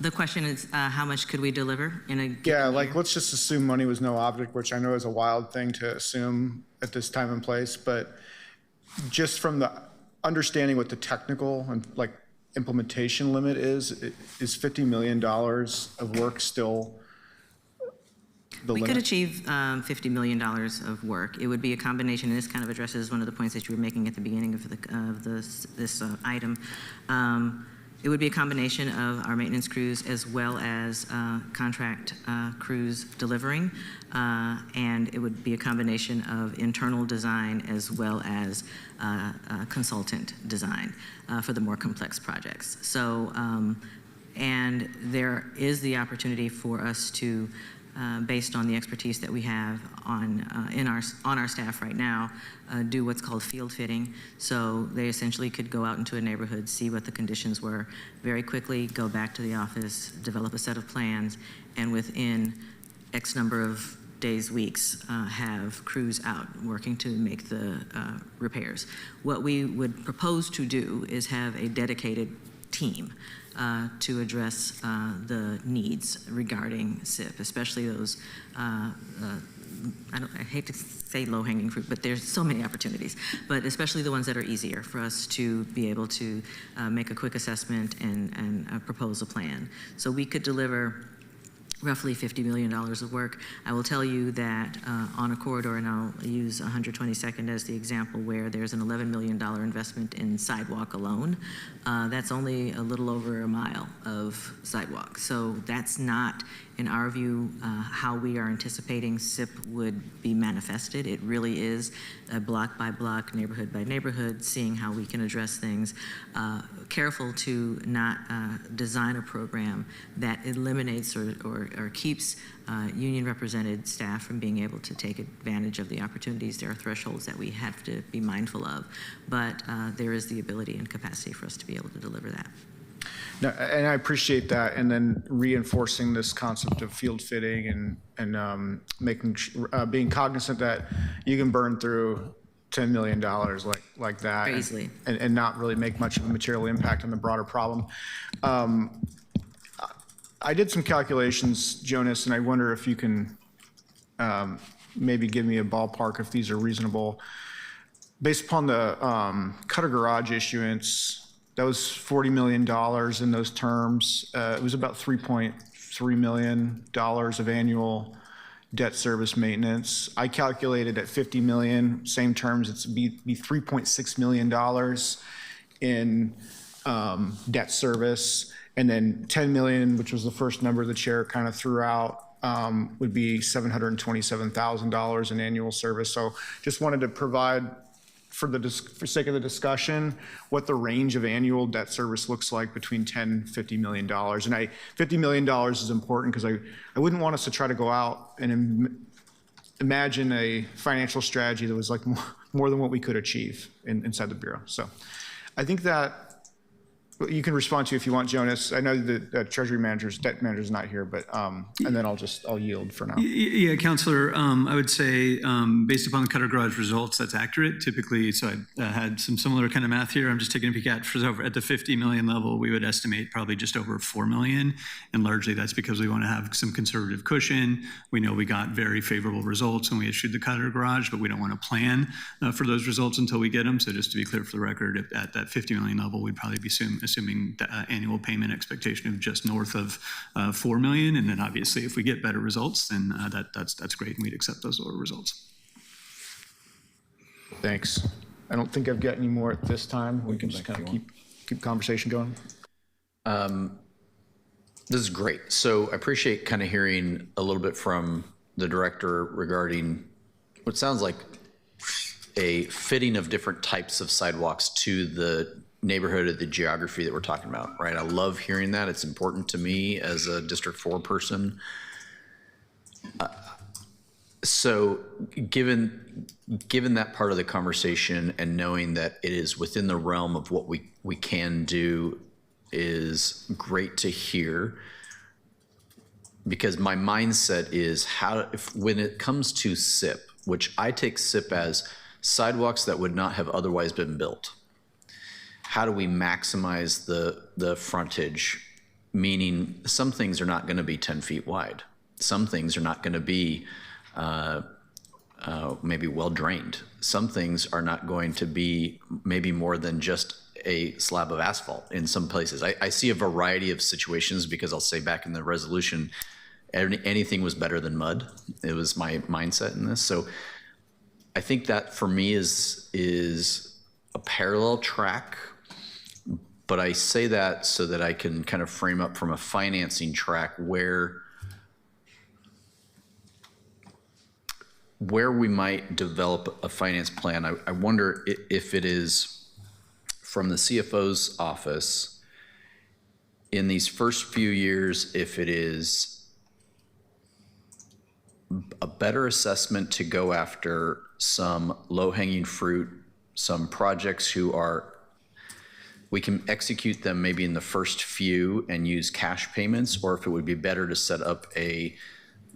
The question is, how much could we deliver in a given Yeah, like year? let's just assume money was no object, which I know is a wild thing to assume at this time and place, but just from the understanding what the technical and like implementation limit is $50 million of work still the We limit? could achieve $50 million of work. It would be a combination, and this kind of addresses one of the points that you were making at the beginning of this item. It would be a combination of our maintenance crews as well as contract crews delivering, and it would be a combination of internal design as well as consultant design for the more complex projects. So, and there is the opportunity for us to, based on the expertise that we have on our staff right now, do what's called field fitting. So they essentially could go out into a neighborhood, see what the conditions were, very quickly go back to the office, develop a set of plans, and within X number of days, weeks, have crews out working to make the repairs. What we would propose to do is have a dedicated team to address the needs regarding SIP, especially those, I hate to say low-hanging fruit, but there's so many opportunities, but especially the ones that are easier for us to be able to make a quick assessment and propose a plan. So we could deliver roughly $50 million of work. I will tell you that on a corridor, and I'll use 122nd as the example, where there's an $11 million investment in sidewalk alone. That's only a little over a mile of sidewalk. So that's not in our view, how we are anticipating SIP would be manifested. It really is a block by block, neighborhood by neighborhood, seeing how we can address things. Careful to not design a program that eliminates or keeps union represented staff from being able to take advantage of the opportunities. There are thresholds that we have to be mindful of, but there is the ability and capacity for us to be able to deliver that. No, and I appreciate that, and then reinforcing this concept of field fitting and making being cognizant that you can burn through $10 million like that Very easily. and not really make much of a material impact on the broader problem. I did some calculations, Jonas, and I wonder if you can maybe give me a ballpark if these are reasonable. Based upon the Cutter Garage issuance, that was $40 million in those terms. It was about $3.3 million of annual debt service maintenance. I calculated at 50 million, same terms, it's be $3.6 million in debt service. And then 10 million, which was the first number the chair kind of threw out, would be $727,000 in annual service. So just wanted to provide, for sake of the discussion, what the range of annual debt service looks like between $10 and $50 million. And $50 million is important because I wouldn't want us to try to go out and imagine a financial strategy that was like more than what we could achieve inside the Bureau. So I think that you can respond to if you want, Jonas. I know the Treasury Manager's, debt manager's not here, but, and then I'll yield for now. Yeah, Councilor, I would say based upon the Cutter Garage results, that's accurate. Typically, so I had some similar kind of math here. I'm just taking a peek at the 50 million level, we would estimate probably just over 4 million. And largely that's because we want to have some conservative cushion. We know we got very favorable results when we issued the Cutter Garage, but we don't want to plan for those results until we get them. So just to be clear for the record, at that 50 million level, we'd probably be assuming the annual payment expectation of just north of 4 million. And then obviously if we get better results, then that's great, and we'd accept those lower results. Thanks. I don't think I've got any more at this time. We can just kind of keep conversation going. This is great. So I appreciate kind of hearing a little bit from the director regarding what sounds like a fitting of different types of sidewalks to the neighborhood of the geography that we're talking about, right? I love hearing that. It's important to me as a District 4 person. So given that part of the conversation and knowing that it is within the realm of what we can do is great to hear, because my mindset is when it comes to SIP, which I take SIP as sidewalks that would not have otherwise been built. How do we maximize the frontage? Meaning some things are not going to be 10 feet wide. Some things are not going to be maybe well drained. Some things are not going to be maybe more than just a slab of asphalt in some places. I see a variety of situations, because I'll say back in the resolution, anything was better than mud. It was my mindset in this. So I think that for me is a parallel track. But I say that so that I can kind of frame up from a financing track where we might develop a finance plan. I wonder if it is from the CFO's office in these first few years, if it is a better assessment to go after some low-hanging fruit, some projects we can execute them maybe in the first few and use cash payments, or if it would be better to set up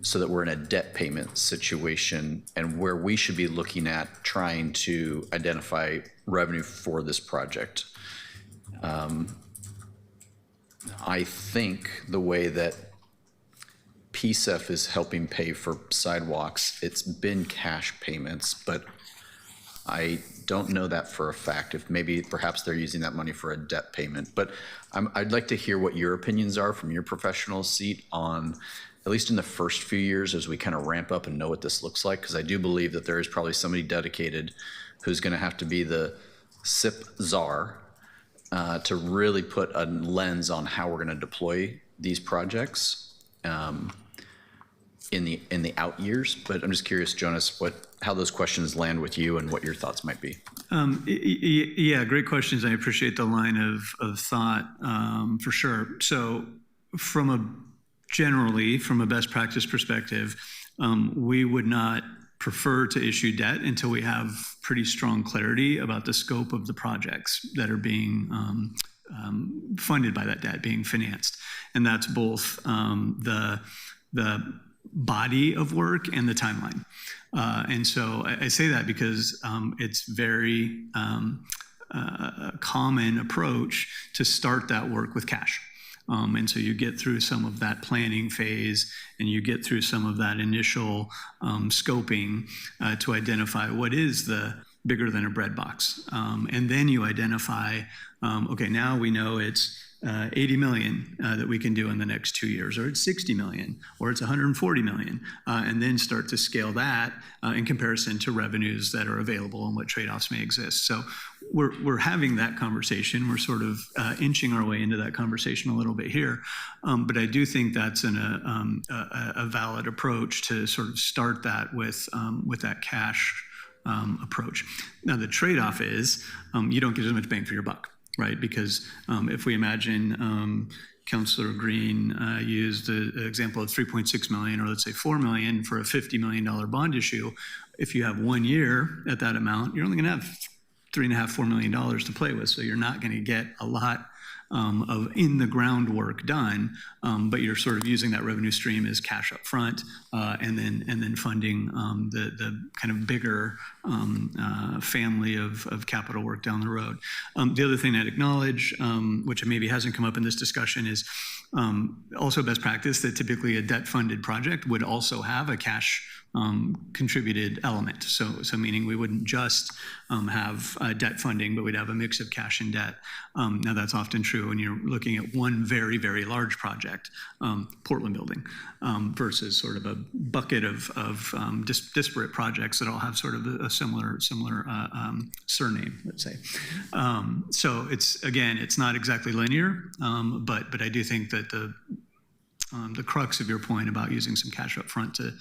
so that we're in a debt payment situation, and where we should be looking at trying to identify revenue for this project. I think the way that PSEF is helping pay for sidewalks, it's been cash payments, but I don't know that for a fact. If perhaps they're using that money for a debt payment. But I'd like to hear what your opinions are from your professional seat on, at least in the first few years as we kind of ramp up and know what this looks like, because I do believe that there is probably somebody dedicated who's going to have to be the SIP czar to really put a lens on how we're going to deploy these projects. in the out years, but I'm just curious, Jonas, how those questions land with you and what your thoughts might be. Yeah, great questions. I appreciate the line of thought for sure. So generally, from a best practice perspective, we would not prefer to issue debt until we have pretty strong clarity about the scope of the projects that are being funded by that debt, being financed. And that's both the body of work and the timeline. And so I say that because it's very common approach to start that work with cash. And so you get through some of that planning phase and you get through some of that initial scoping to identify what is the bigger than a bread box. And then you identify, okay, now we know it's 80 million that we can do in the next 2 years, or it's 60 million, or it's 140 million, and then start to scale that in comparison to revenues that are available and what trade-offs may exist. So we're having that conversation. We're sort of inching our way into that conversation a little bit here, but I do think that's a valid approach to sort of start that with that cash approach. Now the trade-off is you don't get as much bang for your buck. Right, because if we imagine Councilor Green used the example of 3.6 million, or let's say 4 million for a $50 million bond issue, if you have 1 year at that amount, you're only going to have $3.5–4 million to play with. So you're not going to get a lot of in the groundwork done, but you're sort of using that revenue stream as cash up front, and then funding the kind of bigger family of capital work down the road. The other thing I'd acknowledge, which maybe hasn't come up in this discussion, is also best practice that typically a debt-funded project would also have a cash contributed element. So meaning we wouldn't just have debt funding, but we'd have a mix of cash and debt. Now that's often true when you're looking at one very, very large project, Portland building, versus sort of a bucket of disparate projects that all have sort of a similar surname, let's say. So it's not exactly linear, but I do think that the crux of your point about using some cash up front to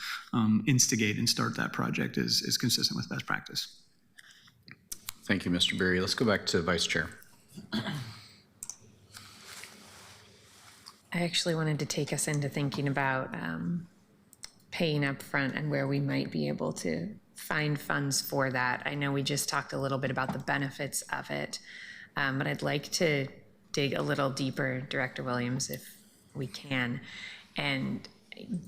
instigate and start that project is consistent with best practice. Thank you, Mr. Berry. Let's go back to Vice Chair. I actually wanted to take us into thinking about paying up front and where we might be able to find funds for that. I know we just talked a little bit about the benefits of it, but I'd like to dig a little deeper, Director Williams, if we can. And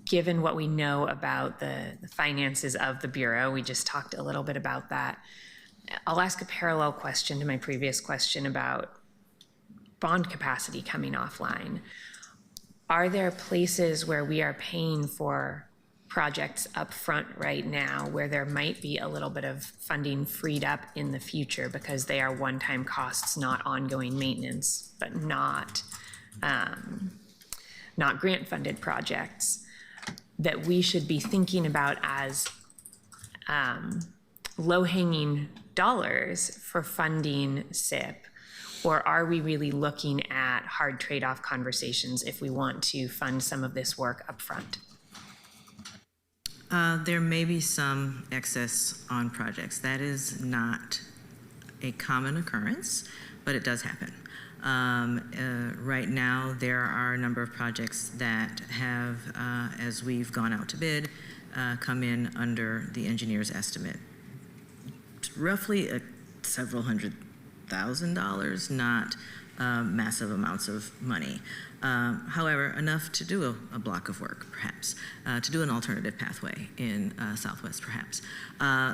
given what we know about the finances of the Bureau, we just talked a little bit about that. I'll ask a parallel question to my previous question about bond capacity coming offline. Are there places where we are paying for projects up front right now where there might be a little bit of funding freed up in the future because they are one-time costs, not ongoing maintenance, but not grant-funded projects, that we should be thinking about as low-hanging dollars for funding SIP? Or are we really looking at hard trade-off conversations if we want to fund some of this work up front? There may be some excess on projects. That is not a common occurrence, but it does happen. Right now, there are a number of projects that have, as we've gone out to bid, come in under the engineer's estimate. Roughly several $100,000, not massive amounts of money. However, enough to do a block of work, perhaps, to do an alternative pathway in Southwest, perhaps.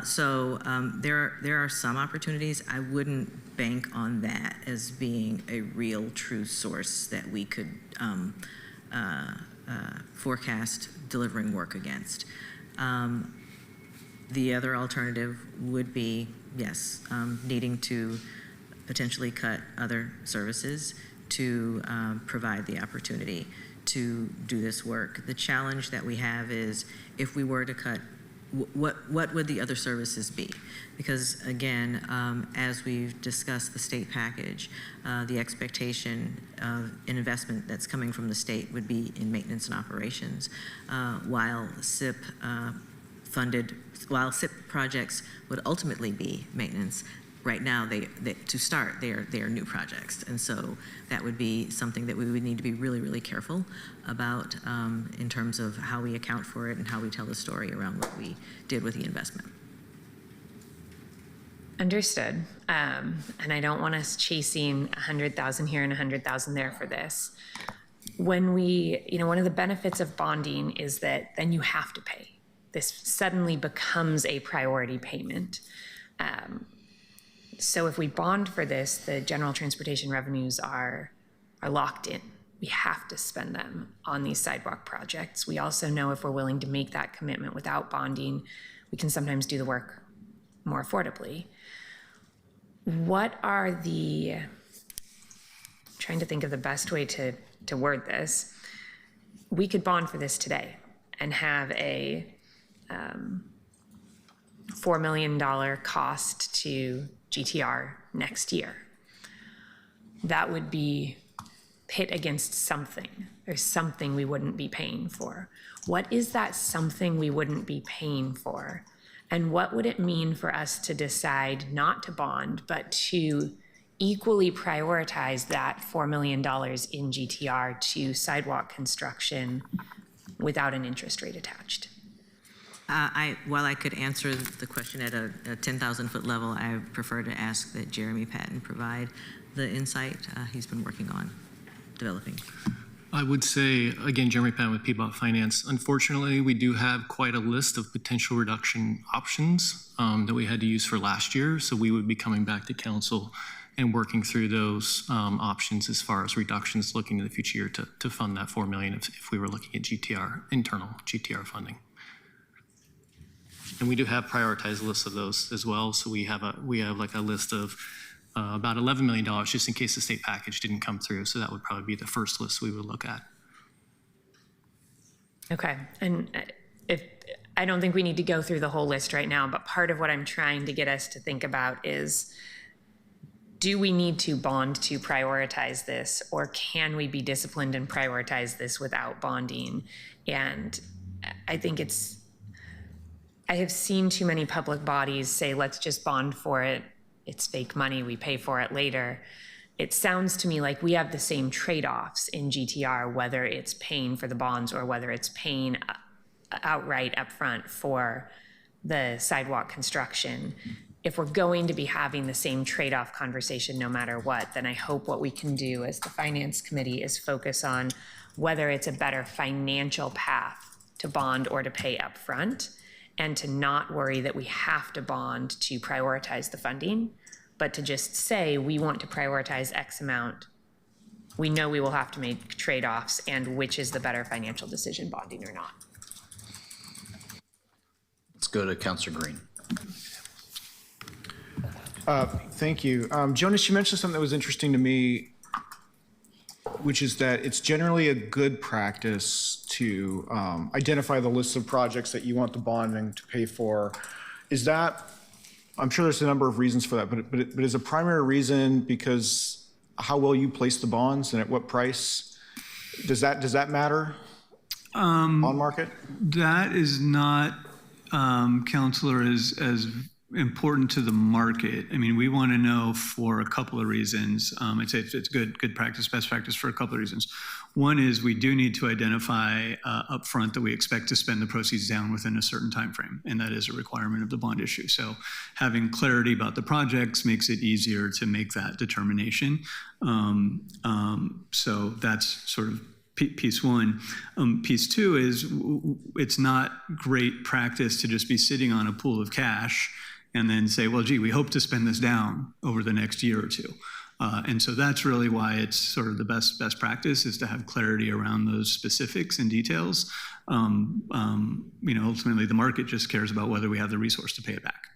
So there are some opportunities. I wouldn't bank on that as being a real true source that we could forecast delivering work against. The other alternative would be, yes, needing to potentially cut other services to provide the opportunity to do this work. The challenge that we have is if we were to cut what would the other services be? Because again, as we've discussed the state package, the expectation of an investment that's coming from the state would be in maintenance and operations, while SIP projects would ultimately be maintenance. Right now, to start, they are new projects, and so that would be something that we would need to be really, really careful about in terms of how we account for it and how we tell the story around what we did with the investment. Understood. And I don't want us chasing 100,000 here and 100,000 there for this. When we, one of the benefits of bonding is that then you have to pay. This suddenly becomes a priority payment. So if we bond for this, the general transportation revenues are locked in. We have to spend them on these sidewalk projects. We also know if we're willing to make that commitment without bonding, we can sometimes do the work more affordably. What are trying to think of the best way to word this. We could bond for this today and have a $4 million cost to GTR next year. That would be pit against something. There's something we wouldn't be paying for. What is that something we wouldn't be paying for? And what would it mean for us to decide not to bond, but to equally prioritize that $4 million in GTR to sidewalk construction without an interest rate attached? While I could answer the question at a 10,000-foot level, I prefer to ask that Jeremy Patton provide the insight he's been working on developing. I would say, again, Jeremy Patton with PBOT Finance. Unfortunately, we do have quite a list of potential reduction options that we had to use for last year. So we would be coming back to council and working through those options as far as reductions looking to the future year to fund that $4 million if we were looking at GTR, internal GTR funding. And we do have prioritized lists of those as well. So we have like a list of about $11 million just in case the state package didn't come through. So that would probably be the first list we would look at. Okay, and I don't think we need to go through the whole list right now, but part of what I'm trying to get us to think about is, do we need to bond to prioritize this, or can we be disciplined and prioritize this without bonding? And I think I have seen too many public bodies say, let's just bond for it. It's fake money, we pay for it later. It sounds to me like we have the same trade-offs in GTR, whether it's paying for the bonds or whether it's paying outright upfront for the sidewalk construction. If we're going to be having the same trade-off conversation no matter what, then I hope what we can do as the Finance Committee is focus on whether it's a better financial path to bond or to pay upfront, and to not worry that we have to bond to prioritize the funding, but to just say we want to prioritize X amount. We know we will have to make trade-offs, and which is the better financial decision, bonding or not. Let's go to Councilor Green. Thank you. Jonas, you mentioned something that was interesting to me, which is that it's generally a good practice to identify the list of projects that you want the bonding to pay for. Is that, I'm sure there's a number of reasons for that, but is a primary reason because how well you place the bonds and at what price? Does that matter on market? That is not, Counselor, as important to the market. I mean, we want to know for a couple of reasons. I'd say it's good practice, best practice for a couple of reasons. One is we do need to identify upfront that we expect to spend the proceeds down within a certain time frame, and that is a requirement of the bond issue. So having clarity about the projects makes it easier to make that determination. So that's sort of piece one. Piece two is it's not great practice to just be sitting on a pool of cash and then say, well, gee, we hope to spend this down over the next year or two. And so that's really why it's sort of the best practice is to have clarity around those specifics and details. Ultimately, the market just cares about whether we have the resource to pay it back.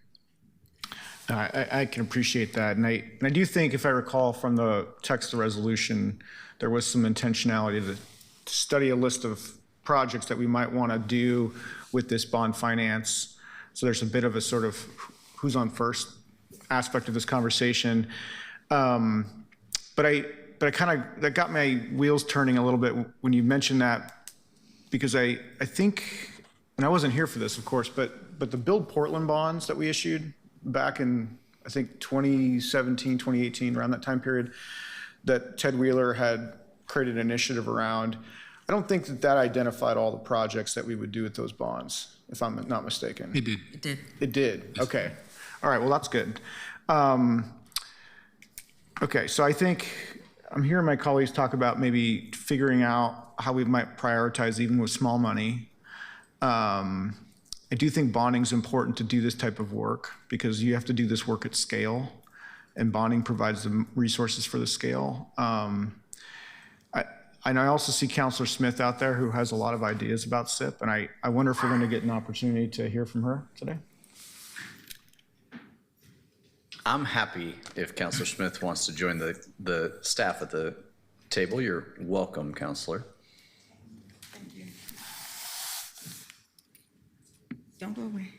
I can appreciate that. And I do think, if I recall from the text of the resolution, there was some intentionality to study a list of projects that we might want to do with this bond finance. So there's a bit of a sort of who's on first aspect of this conversation. But I kind of, that got my wheels turning a little bit when you mentioned that, because I think, and I wasn't here for this, of course, but the Build Portland bonds that we issued back in, I think, 2017, 2018, around that time period, that Ted Wheeler had created an initiative around, I don't think that identified all the projects that we would do with those bonds, if I'm not mistaken. It did. It did. It did, okay. All right, well, that's good. Okay, so I think I'm hearing my colleagues talk about maybe figuring out how we might prioritize even with small money. I do think bonding is important to do this type of work because you have to do this work at scale, and bonding provides the resources for the scale. And I also see Councilor Smith out there who has a lot of ideas about SIP, and I wonder if we're going to get an opportunity to hear from her today. I'm happy if Counselor Smith wants to join the staff at the table. You're welcome, Counselor. Thank you. Don't go away.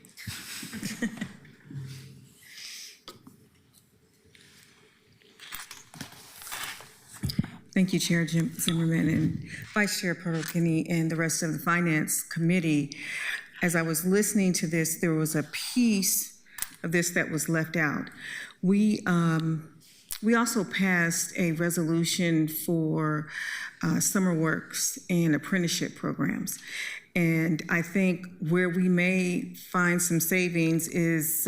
Thank you, Chair Zimmerman and Vice Chair Perotini and the rest of the Finance Committee. As I was listening to this, there was a piece of this that was left out. We also passed a resolution for summer works and apprenticeship programs. And I think where we may find some savings is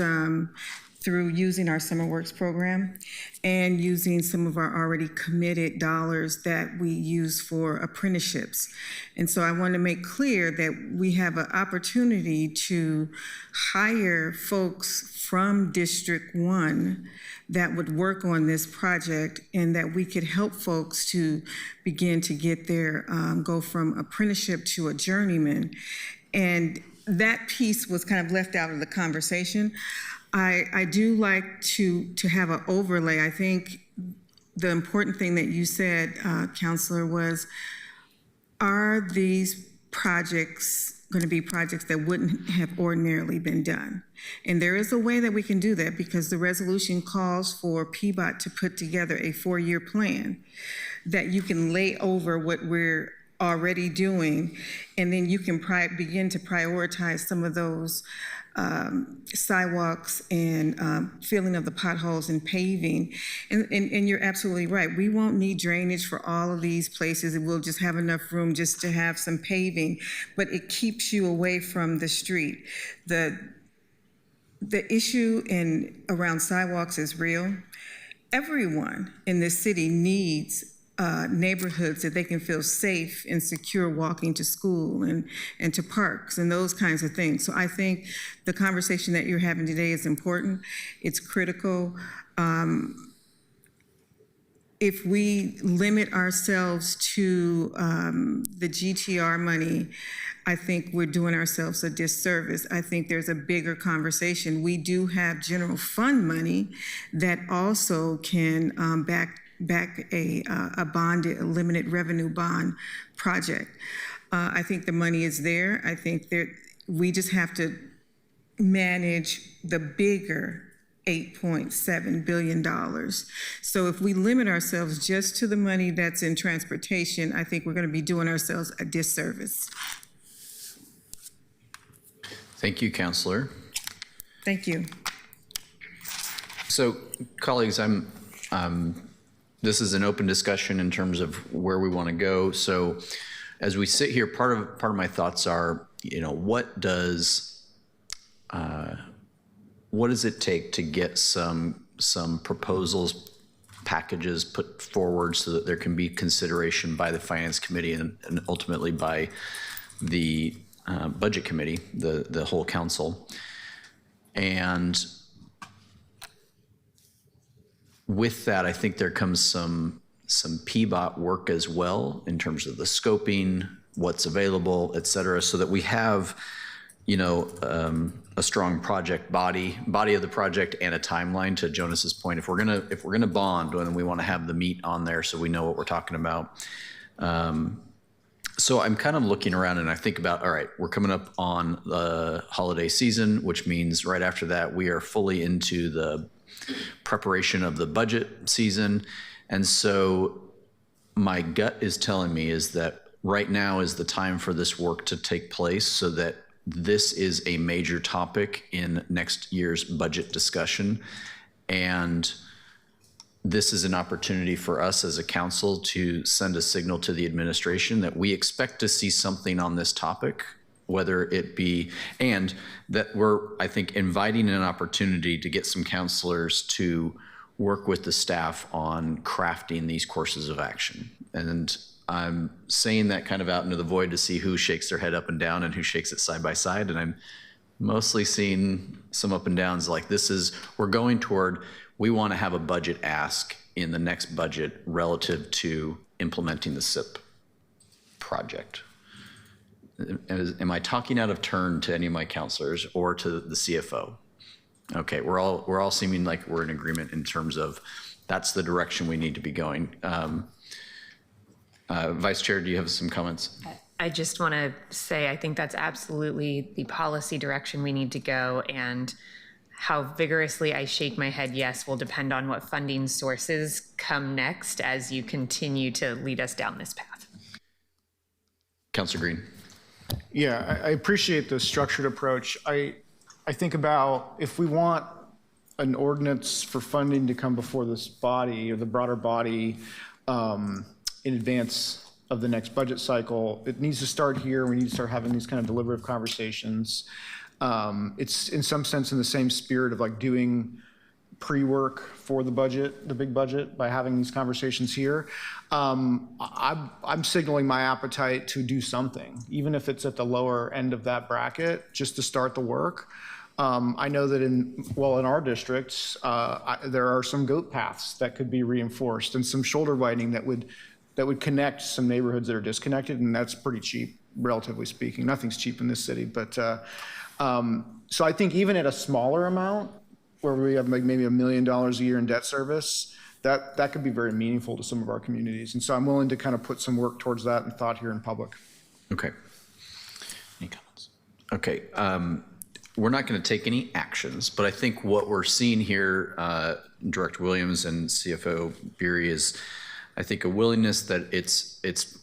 through using our summer works program and using some of our already committed dollars that we use for apprenticeships. And so I want to make clear that we have an opportunity to hire folks from District 1 that would work on this project, and that we could help folks to begin to get their, go from apprenticeship to a journeyman. And that piece was kind of left out of the conversation. I do like to have an overlay. I think the important thing that you said, Counselor, was, are these projects going to be projects that wouldn't have ordinarily been done? And there is a way that we can do that, because the resolution calls for PBOT to put together a 4-year plan that you can lay over what we're already doing, and then you can begin to prioritize some of those sidewalks and filling of the potholes and paving. And you're absolutely right. We won't need drainage for all of these places, and we'll just have enough room just to have some paving, but it keeps you away from the street. The issue around sidewalks is real. Everyone in this city needs neighborhoods that they can feel safe and secure walking to school and to parks and those kinds of things. So I think the conversation that you're having today is important. It's critical. If we limit ourselves to the GTR money, I think we're doing ourselves a disservice. I think there's a bigger conversation. We do have general fund money that also can back a bonded, a limited revenue bond project. I think the money is there. I think that we just have to manage the bigger $8.7 billion. So if we limit ourselves just to the money that's in transportation, I think we're going to be doing ourselves a disservice. Thank you, Counselor. Thank you. So, colleagues, this is an open discussion in terms of where we want to go. So, as we sit here, part of my thoughts are, what does it take to get some proposals, packages put forward so that there can be consideration by the Finance Committee and ultimately by the Budget Committee, the whole council. And with that, I think there comes some PBOT work as well in terms of the scoping, what's available, et cetera, so that we have, a strong project body of the project and a timeline. To Jonas's point, if we're gonna bond, then we want to have the meat on there so we know what we're talking about. So I'm kind of looking around and I think about, all right, we're coming up on the holiday season, which means right after that, we are fully into the preparation of the budget season. And so my gut is telling me is that right now is the time for this work to take place so that this is a major topic in next year's budget discussion. And this is an opportunity for us as a council to send a signal to the administration that we expect to see something on this topic, whether it be, and that we're, I think, inviting an opportunity to get some counselors to work with the staff on crafting these courses of action. And I'm saying that kind of out into the void to see who shakes their head up and down and who shakes it side by side. And I'm mostly seeing some up and downs like this is, we're going toward, we want to have a budget ask in the next budget relative to implementing the SIP project. Am I talking out of turn to any of my counselors or to the CFO? Okay, we're all seeming like we're in agreement in terms of that's the direction we need to be going. Vice Chair, do you have some comments? I just want to say I think that's absolutely the policy direction we need to go, and how vigorously I shake my head yes will depend on what funding sources come next as you continue to lead us down this path. Councilor Green. Yeah, I appreciate the structured approach. I think about if we want an ordinance for funding to come before this body or the broader body in advance of the next budget cycle, it needs to start here. We need to start having these kind of deliberative conversations. It's in some sense in the same spirit of like doing pre-work for the budget, the big budget, by having these conversations here. I'm signaling my appetite to do something, even if it's at the lower end of that bracket, just to start the work. I know that in our districts, there are some goat paths that could be reinforced and some shoulder widening that would connect some neighborhoods that are disconnected, and that's pretty cheap, relatively speaking. Nothing's cheap in this city, but so I think even at a smaller amount, where we have like maybe $1 million a year in debt service, that could be very meaningful to some of our communities. And so I'm willing to kind of put some work towards that and thought here in public. Okay. Any comments? Okay. We're not going to take any actions, but I think what we're seeing here, Director Williams and CFO Beery, is I think a willingness that it's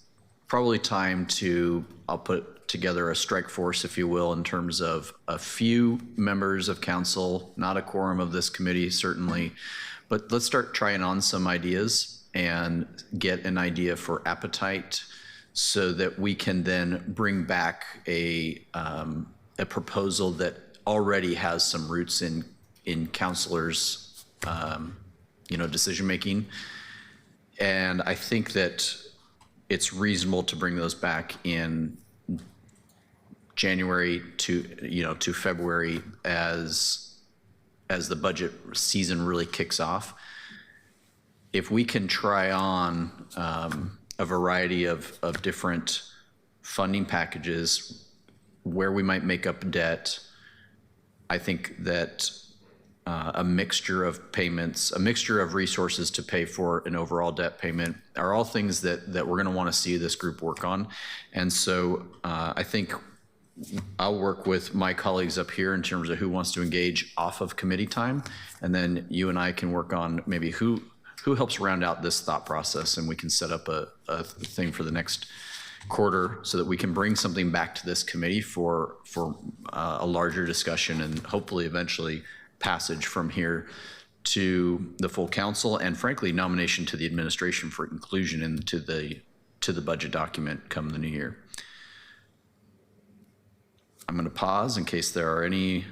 probably time to, I'll put together a strike force, if you will, in terms of a few members of council, not a quorum of this committee, certainly, but let's start trying on some ideas and get an idea for appetite so that we can then bring back a proposal that already has some roots in councilors' decision-making. And I think that it's reasonable to bring those back in January to February as the budget season really kicks off. If we can try on a variety of different funding packages where we might make up debt, I think that a mixture of payments, a mixture of resources to pay for an overall debt payment are all things that we're going to want to see this group work on. And so I think I'll work with my colleagues up here in terms of who wants to engage off of committee time. And then you and I can work on maybe who helps round out this thought process, and we can set up a thing for the next quarter so that we can bring something back to this committee for a larger discussion and hopefully eventually passage from here to the full council, and frankly nomination to the administration for inclusion into the budget document come the new year. I'm going to pause in case there are any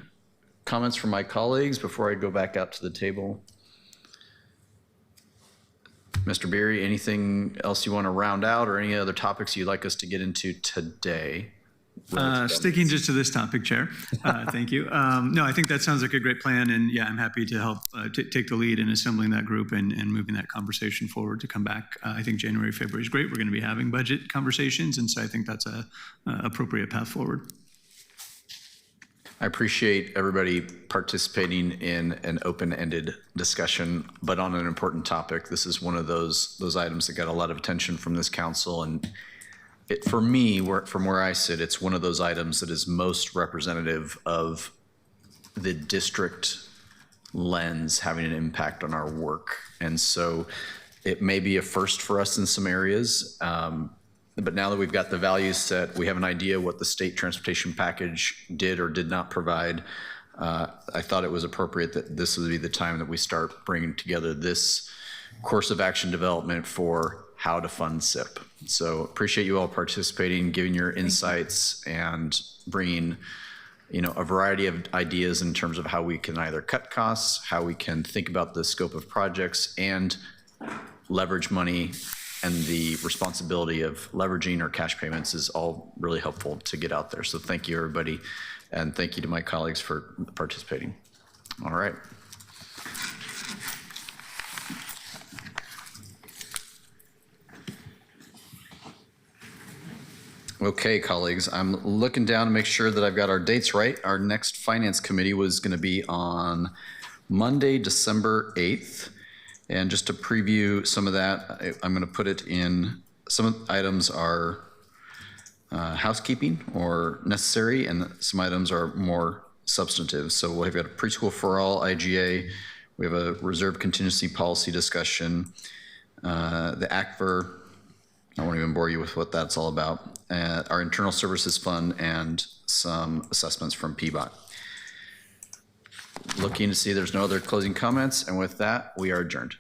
comments from my colleagues before I go back out to the table. Mr. Beery, anything else you want to round out or any other topics you'd like us to get into today? Sticking just to this topic, Chair. Thank you. No, I think that sounds like a great plan, and yeah, I'm happy to help take the lead in assembling that group and moving that conversation forward to come back. I think January, February is great. We're going to be having budget conversations, and so I think that's a appropriate path forward. I appreciate everybody participating in an open-ended discussion, but on an important topic. This is one of those items that got a lot of attention from this council, and for me, from where I sit, it's one of those items that is most representative of the district lens having an impact on our work. And so it may be a first for us in some areas, but now that we've got the values set, we have an idea what the state transportation package did or did not provide. I thought it was appropriate that this would be the time that we start bringing together this course of action development for how to fund SIP. So appreciate you all participating, giving your insights, and bringing a variety of ideas in terms of how we can either cut costs, how we can think about the scope of projects, and leverage money. And the responsibility of leveraging our cash payments is all really helpful to get out there. So thank you, everybody, and thank you to my colleagues for participating. All right. Okay, colleagues, I'm looking down to make sure that I've got our dates right. Our next Finance Committee was going to be on Monday, December 8th. And just to preview some of that, I'm going to put it in, some of the items are housekeeping or necessary, and some items are more substantive. So we've got a preschool for all, IGA. We have a reserve contingency policy discussion, the ACVR. I won't even bore you with what that's all about. Our internal services fund, and some assessments from PBOT. Looking to see there's no other closing comments, and with that, we are adjourned.